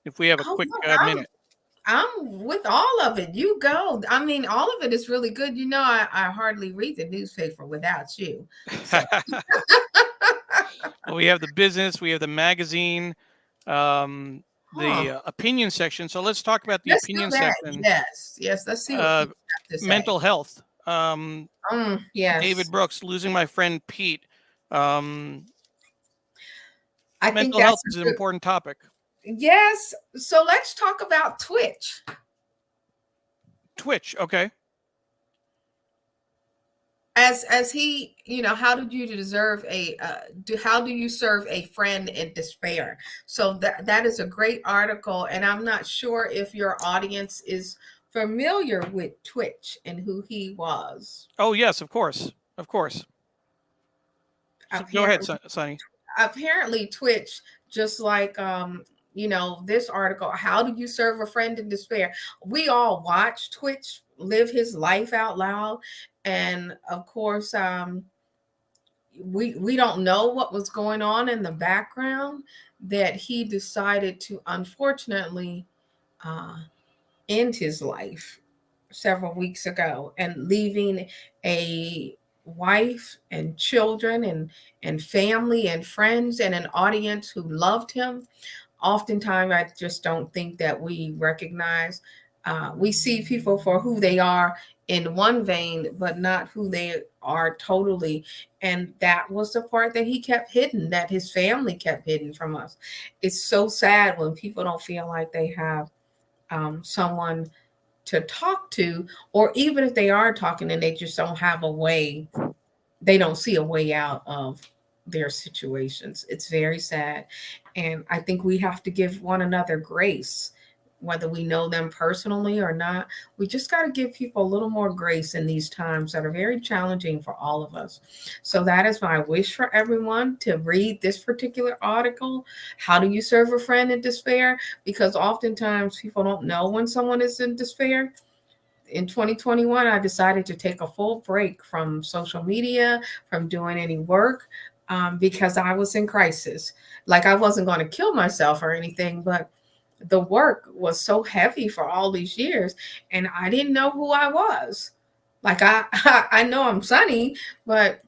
if we have a quick minute? I'm with all of it. You go. I mean, all of it is really good. You know, I hardly read the newspaper without you. So. Well, we have the business, we have the magazine, the opinion section. So let's talk about the opinion section. Yes. Let's see what mental health. Yes. David Brooks, losing my friend Pete. I think mental health is an important topic. Yes. So let's talk about Twitch. Okay. As he, how did you deserve how do you serve a friend in despair? So that is a great article, and I'm not sure if your audience is familiar with Twitch and who he was. Oh yes, of course. So go ahead, Sunny. Apparently, Twitch, just like this article, how do you serve a friend in despair? We all watch Twitch live his life out loud. And of course, we don't know what was going on in the background, that he decided to unfortunately end his life several weeks ago, and leaving a wife and children and family and friends and an audience who loved him. Oftentimes, I just don't think that we recognize. We see people for who they are in one vein, but not who they are totally. And that was the part that he kept hidden, that his family kept hidden from us. It's so sad when people don't feel like they have someone to talk to, or even if they are talking and they just don't have a way, they don't see a way out of their situations. It's very sad. And I think we have to give one another grace. whether we know them personally or not. We just got to give people a little more grace in these times that are very challenging for all of us. So that is my wish for everyone, to read this particular article. How do you serve a friend in despair? Because oftentimes people don't know when someone is in despair. In 2021, I decided to take a full break from social media, from doing any work, because I was in crisis. Like, I wasn't going to kill myself or anything, but the work was so heavy for all these years, and I didn't know who I was. Like, I know I'm Sunny, but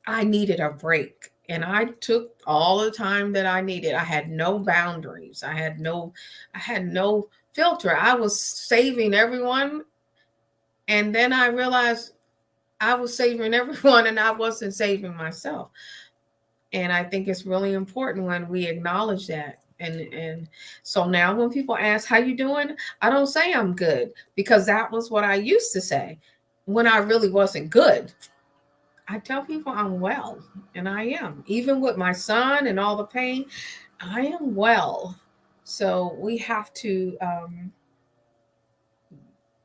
I needed a break. And I took all the time that I needed. I had no boundaries. I had no filter. I was saving everyone. And then I realized I was saving everyone and I wasn't saving myself. And I think it's really important when we acknowledge that. And so now when people ask how you doing, I don't say I'm good, because that was what I used to say when I really wasn't good. I tell people I'm well, and I am. Even with my son and all the pain, I am well. So we have to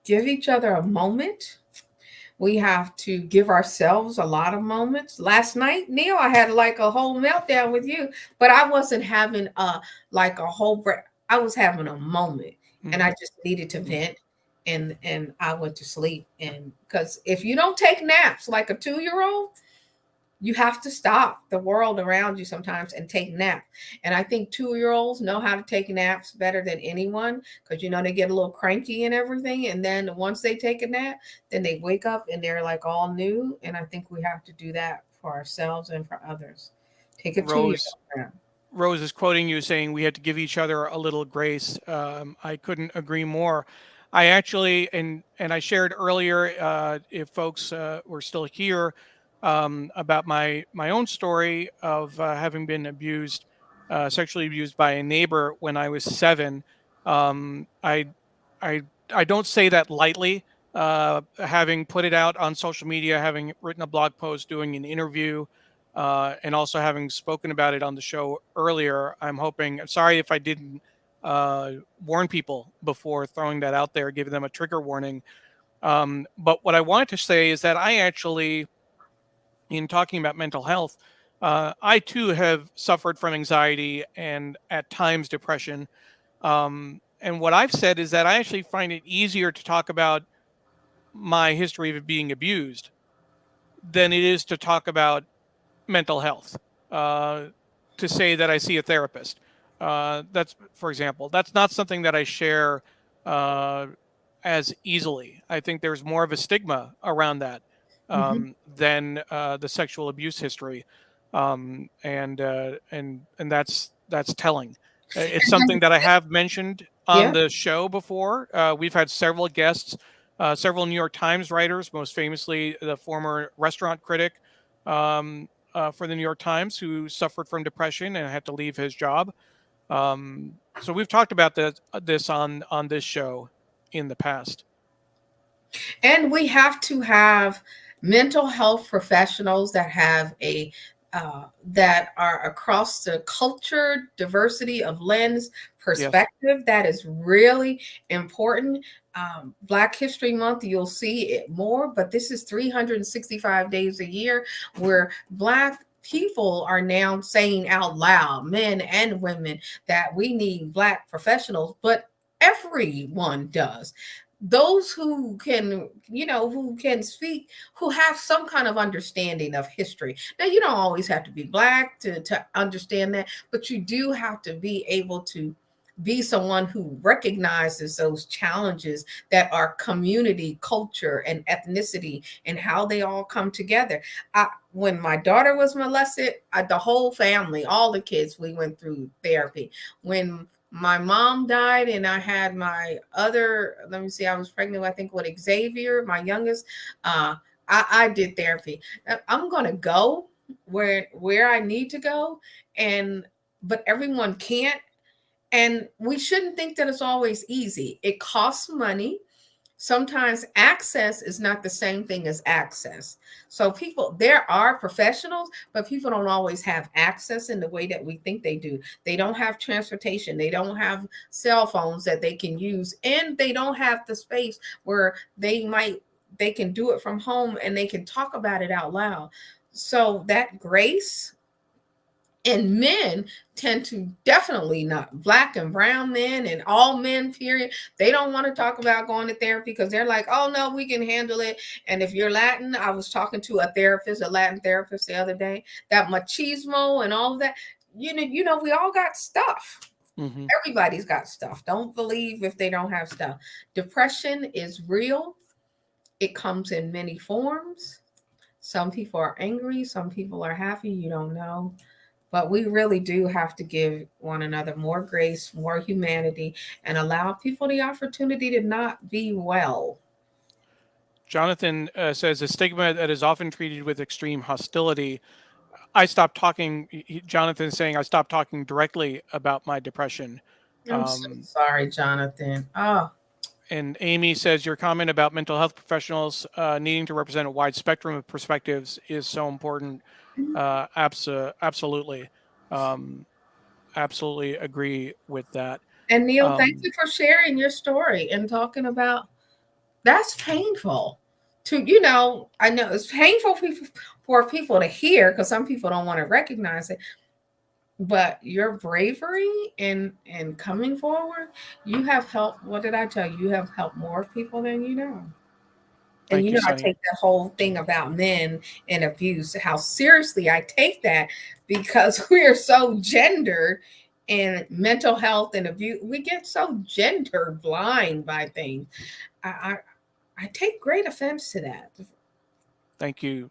give each other a moment. We have to give ourselves a lot of moments. Last night, Neil, I had like a whole meltdown with you, but I wasn't having like a whole break. I was having a moment, and I just needed to vent, and I went to sleep. And because if you don't take naps like a 2-year-old, you have to stop the world around you sometimes and take naps. And I think 2-year-olds know how to take naps better than anyone, because they get a little cranky and everything. And then once they take a nap, then they wake up and they're like all new. And I think we have to do that for ourselves and for others. Take a 2-year-old Rose nap. Rose is quoting you saying we had to give each other a little grace. I couldn't agree more. I actually, and I shared earlier, if folks were still here, about my own story of having been abused, sexually abused by a neighbor when I was 7. Um, I I I don't say that lightly. Having put it out on social media, having written a blog post, doing an interview, and also having spoken about it on the show earlier, I'm sorry if I didn't warn people before throwing that out there, giving them a trigger warning. But what I wanted to say is that I actually, in talking about mental health, I too have suffered from anxiety and at times depression. And what I've said is that I actually find it easier to talk about my history of being abused than it is to talk about mental health, uh, to say that I see a therapist. That's, for example, that's not something that I share uh, as easily. I think there's more of a stigma around that Mhm. than the sexual abuse history, and that's telling. It's something that I have mentioned on Yeah. the show before. We've had several guests, several New York Times writers, most famously the former restaurant critic for the New York Times, who suffered from depression and had to leave his job. So we've talked about this on this show in the past. And we have to have mental health professionals that have that are across the culture diversity of lens Yes. perspective. That is really important. Black History Month, you'll see it more, but this is 365 days a year where Black people are now saying out loud, men and women, that we need Black professionals, but everyone does. Those who can, who can speak, who have some kind of understanding of history. Now, you don't always have to be Black to understand that, but you do have to be able to be someone who recognizes those challenges that are community, culture, and ethnicity, and how they all come together. When my daughter was molested, the whole family, all the kids, we went through therapy. When my mom died and I had my other, let me see, I was pregnant, I think, with Xavier, my youngest. I did therapy. I'm going to go where I need to go, and but everyone can't, and we shouldn't think that it's always easy. It costs money. sometimes access is not the same thing as access. So people, there are professionals, but people don't always have access in the way that we think they do. They don't have transportation, they don't have cell phones that they can use, and they don't have the space where they can do it from home and they can talk about it out loud. So that grace, and men tend to, definitely not, black and brown men and all men period, they don't want to talk about going to therapy because they're like, oh no, we can handle it. And if you're Latin, I was talking to a Latin therapist the other day, that machismo and all of that, we all got stuff. Mm-hmm. Everybody's got stuff. Don't believe if they don't have stuff. Depression is real. It comes in many forms. Some people are angry, some people are happy, you don't know. But we really do have to give one another more grace, more humanity, and allow people the opportunity to not be well. Jonathan says a stigma that is often treated with extreme hostility. I stopped talking. Jonathan is saying I stopped talking directly about my depression. I'm so sorry, Jonathan. Oh. And Amy says your comment about mental health professionals needing to represent a wide spectrum of perspectives is so important. Absolutely. Absolutely agree with that. And Neil, thank you for sharing your story and talking about, that's painful to, I know it's painful for people to hear because some people don't want to recognize it. But your bravery and coming forward, you have helped. What did I tell you? You have helped more people than you know. And Thank you, I take the whole thing about men and abuse, how seriously I take that, because we are so gendered in mental health and abuse. We get so gender blind by things. I take great offense to that. Thank you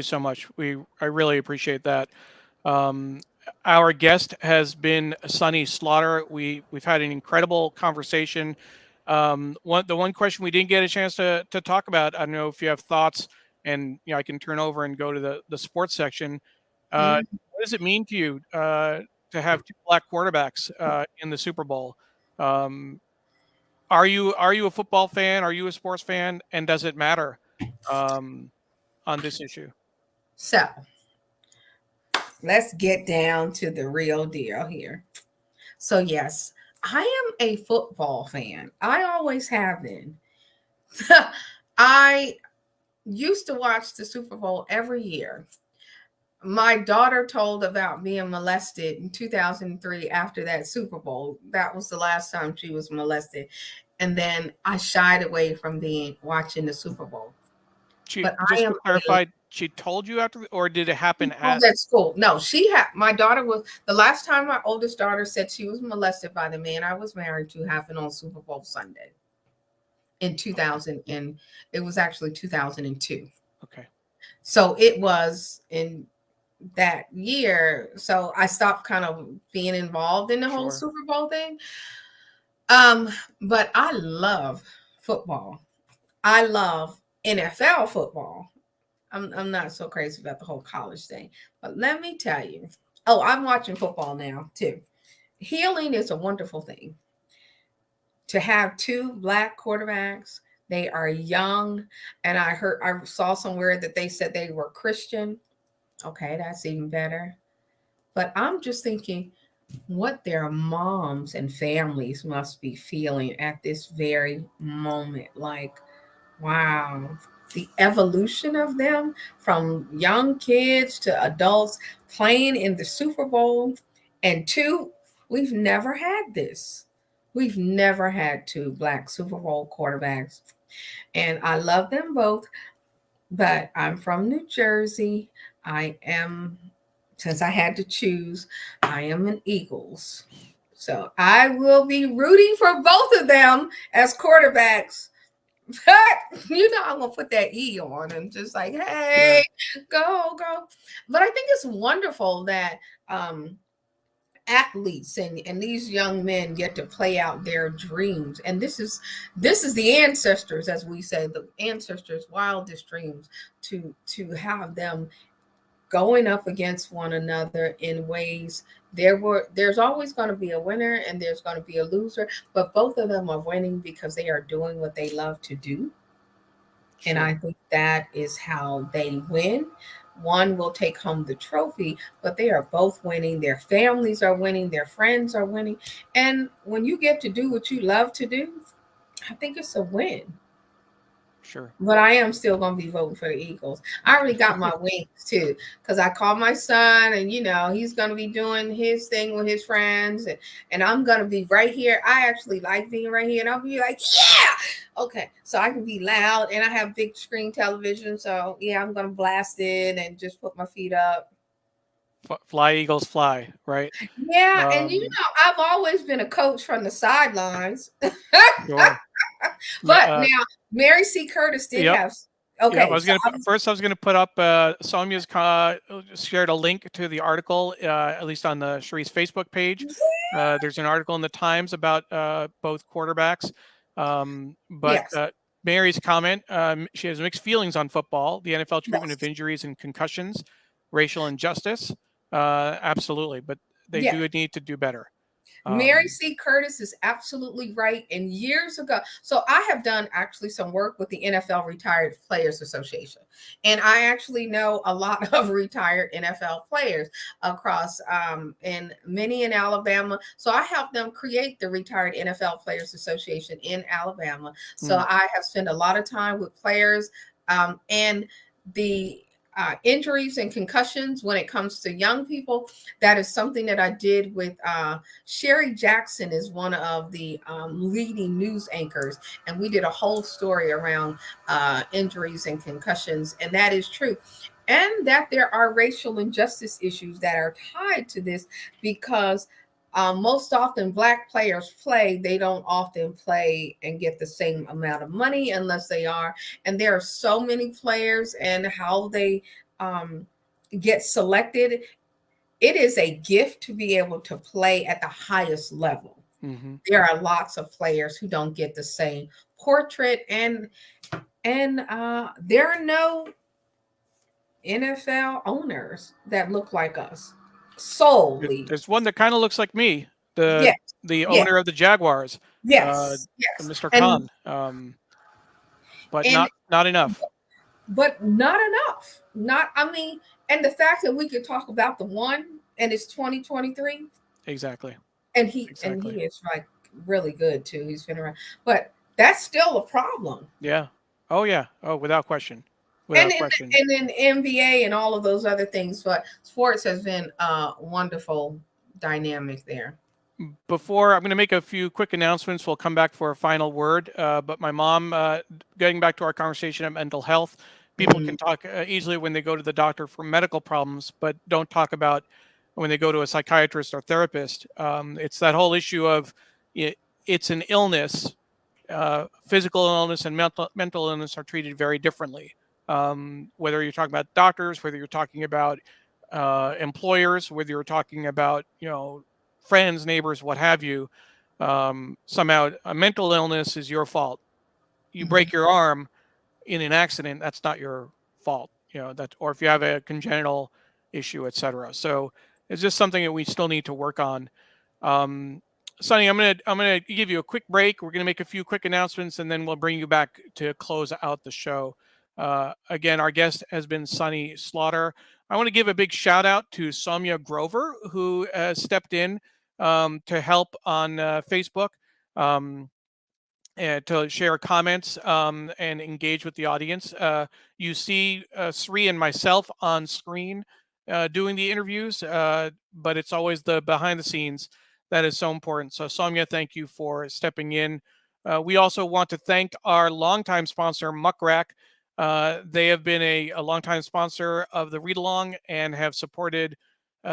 so much. I really appreciate that. Our guest has been Sunny Slaughter. We've had an incredible conversation. The one question we didn't get a chance to talk about, I don't know if you have thoughts, and I can turn over and go to the sports section. What does it mean to you to have two black quarterbacks in the Super Bowl? Are you a football fan? Are you a sports fan? And does it matter on this issue? So let's get down to the real deal here. So yes, I am a football fan. I always have been. I used to watch the Super Bowl every year. My daughter told about being molested in 2003 after that Super Bowl. That was the last time she was molested. And then I shied away from watching the Super Bowl. But just to clarify, she told you after, or did it happen at school? No, my daughter was, the last time my oldest daughter said she was molested by the man I was married to happened on Super Bowl Sunday in 2000, and it was actually 2002. Okay. So it was in that year. So I stopped kind of being involved in the whole Super Bowl thing. But I love football. I love NFL football. I'm not so crazy about the whole college thing. But let me tell you. Oh, I'm watching football now too. Healing is a wonderful thing. To have two black quarterbacks, they are young, and I saw somewhere that they said they were Christian. Okay, that's even better. But I'm just thinking what their moms and families must be feeling at this very moment. Like, wow, the evolution of them from young kids to adults playing in the Super Bowl. And two, we've never had this. We've never had two black Super Bowl quarterbacks. And I love them both, but I'm from New Jersey. Since I had to choose, I am an Eagles. So I will be rooting for both of them as quarterbacks. But I'm gonna put that E on and just like, hey, go. But I think it's wonderful that athletes and these young men get to play out their dreams. And this is the ancestors, as we say, the ancestors' wildest dreams, to have them going up against one another in ways. There's always going to be a winner and there's going to be a loser, but both of them are winning because they are doing what they love to do. And Sure. I think that is how they win. One will take home the trophy, but they are both winning. Their families are winning, their friends are winning. And when you get to do what you love to do, I think it's a win. Sure. But I am still going to be voting for the Eagles. I already got my wings too, because I called my son, and he's going to be doing his thing with his friends, and I'm going to be right here. I actually like being right here, and I'll be like, yeah, okay. So I can be loud, and I have big screen television, so yeah, I'm going to blast it and just put my feet up. Fly, Eagles, fly, right? Yeah, and I've always been a coach from the sidelines. Sure. But now Mary C. Curtis did Yep. have. Yeah, Okay, I was going to put up Sonia's shared a link to the article, at least on the Cherie's Facebook page. There's an article in the Times about both quarterbacks. But yes. Mary's comment, she has mixed feelings on football, the NFL treatment of injuries and concussions, racial injustice. Absolutely, but they do need to do better. Mary C. Curtis is absolutely right. And years ago, so I have done actually some work with the NFL Retired Players Association. And I actually know a lot of retired NFL players across and many in Alabama. So I helped them create the Retired NFL Players Association in Alabama. So I have spent a lot of time with players and the injuries and concussions when it comes to young people. That is something that I did with Sherry Jackson is one of the leading news anchors, and we did a whole story around injuries and concussions, and that is true. And that there are racial injustice issues that are tied to this because most often Black players play, they don't often play and get the same amount of money unless they are. And there are so many players, and how they get selected. It is a gift to be able to play at the highest level. Mm-hmm. There are lots of players who don't get the same portrait, and there are no NFL owners that look like us solely. There's one that kind of looks like me, the Yes. owner of the Jaguars, Yes. Mr. And Khan, but and not enough. But not enough. And the fact that we could talk about the one, and it's 2023. Exactly. And he is like really good too. He's been around, but that's still a problem. Yeah. Oh yeah. Oh, without question. And then NBA and all of those other things, but sports has been a wonderful dynamic there. Before, I'm going to make a few quick announcements. We'll come back for a final word. But my mom, getting back to our conversation of mental health, people can talk easily when they go to the doctor for medical problems, but don't talk about when they go to a psychiatrist or therapist. It's that whole issue of it's an illness. Physical illness and mental illness are treated very differently. Whether you're talking about doctors, whether you're talking about employers, whether you're talking about friends, neighbors, what have you. Somehow a mental illness is your fault. You break your arm in an accident, that's not your fault. Or if you have a congenital issue, etc. So it's just something that we still need to work on. Sonny, I'm gonna give you a quick break. We're gonna make a few quick announcements, and then we'll bring you back to close out the show. Again, our guest has been Sonny Slaughter. I want to give a big shout out to Sonia Grover, who stepped in to help on Facebook and to share comments and engage with the audience. You see Sri and myself on screen doing the interviews, but it's always the behind the scenes that is so important. So Sonia, thank you for stepping in. We also want to thank our longtime sponsor, Muckrack. They have been a longtime sponsor of the Read Along and have supported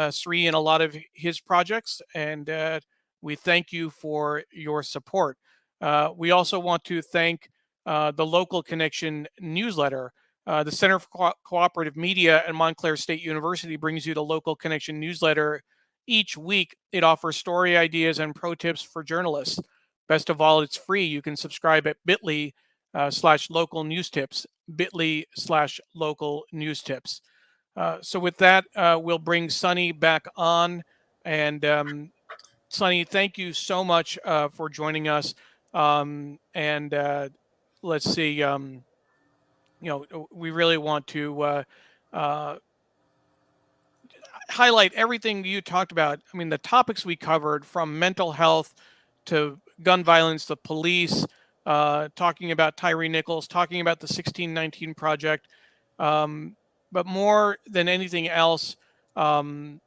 Sri in a lot of his projects. And we thank you for your support. We also want to thank the Local Connection newsletter. The Center for Cooperative Media at Montclair State University brings you the Local Connection newsletter each week. It offers story ideas and pro tips for journalists. Best of all, it's free. You can subscribe at bit.ly/local news tips, bit.ly/local news tips. So with that, we'll bring Sunny back on. And Sunny, thank you so much for joining us. And let's see, we really want to highlight everything you talked about. I mean, the topics we covered, from mental health to gun violence, the police, talking about Tyree Nichols, talking about the 1619 Project. But more than anything else, talking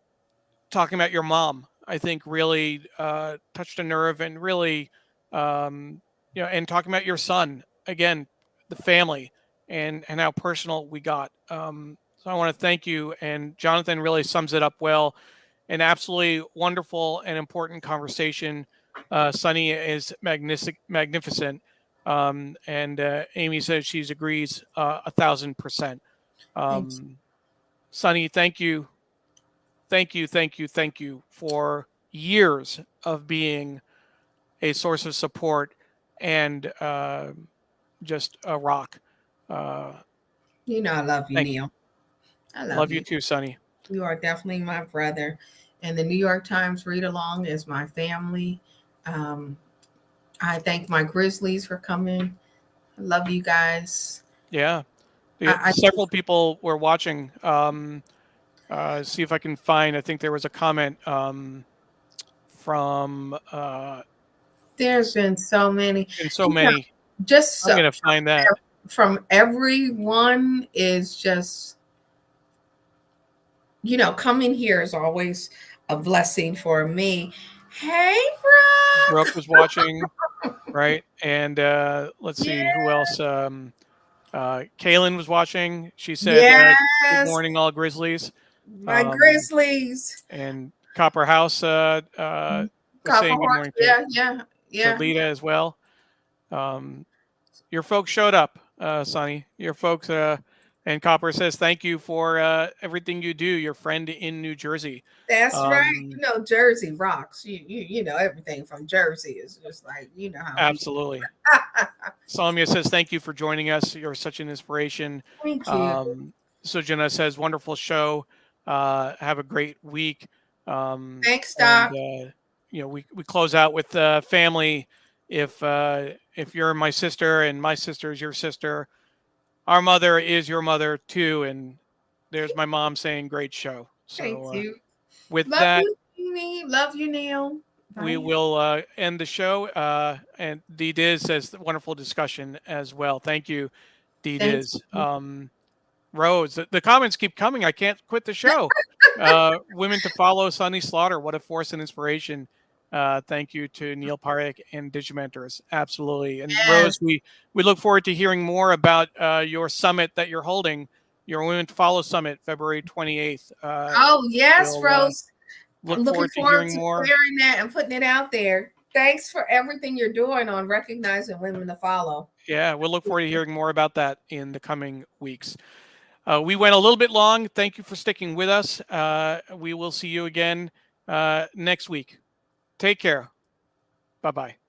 about your mom, I think really touched a nerve, and really, and talking about your son, again, the family, and how personal we got. So I want to thank you. And Jonathan really sums it up well. An absolutely wonderful and important conversation. Sunny is magnificent. And Amy says she agrees 1,000%. Sunny, thank you. Thank you for years of being a source of support and just a rock. I love you, Neil. I love you too, Sunny. You are definitely my brother. And the New York Times Read Along is my family. I thank my Grizzlies for coming. I love you guys. Yeah. Several people were watching. See if I can find, I think there was a comment from... there's been so many. Just I'm going to find that. From everyone is just, coming here is always a blessing for me. Hey, Brooke. Brooke was watching, right? And let's see who else. Kaylin was watching. She said, "Good morning, all Grizzlies." My Grizzlies. And Copper House was saying good morning to Lita as well. Your folks showed up, Sonny. Your folks, and Copper says thank you for everything you do. Your friend in New Jersey. That's right. Jersey rocks. You know everything from Jersey is just like how. Absolutely. Salmia says thank you for joining us. You're such an inspiration. Thank you. Sujana says wonderful show. Have a great week. Thanks, Doc. And, we close out with family. If you're my sister and my sister is your sister, our mother is your mother too. And there's my mom saying great show. So thank you. With love that, you, love you, Neil. Bye. We will end the show. And D Diz says wonderful discussion as well. Thank you, D Diz. Rose, the comments keep coming. I can't quit the show. Women to follow, Sunny Slaughter. What a force and inspiration. Thank you to Neil Parekh and Digimentors. Absolutely. And Rose, we look forward to hearing more about your summit that you're holding, your Women to Follow Summit, February 28th. Oh, yes, Rose. I'm looking forward to hearing more. Sharing that and putting it out there. Thanks for everything you're doing on recognizing women to follow. Yeah, we'll look forward to hearing more about that in the coming weeks. We went a little bit long. Thank you for sticking with us. We will see you again next week. Take care. Bye-bye.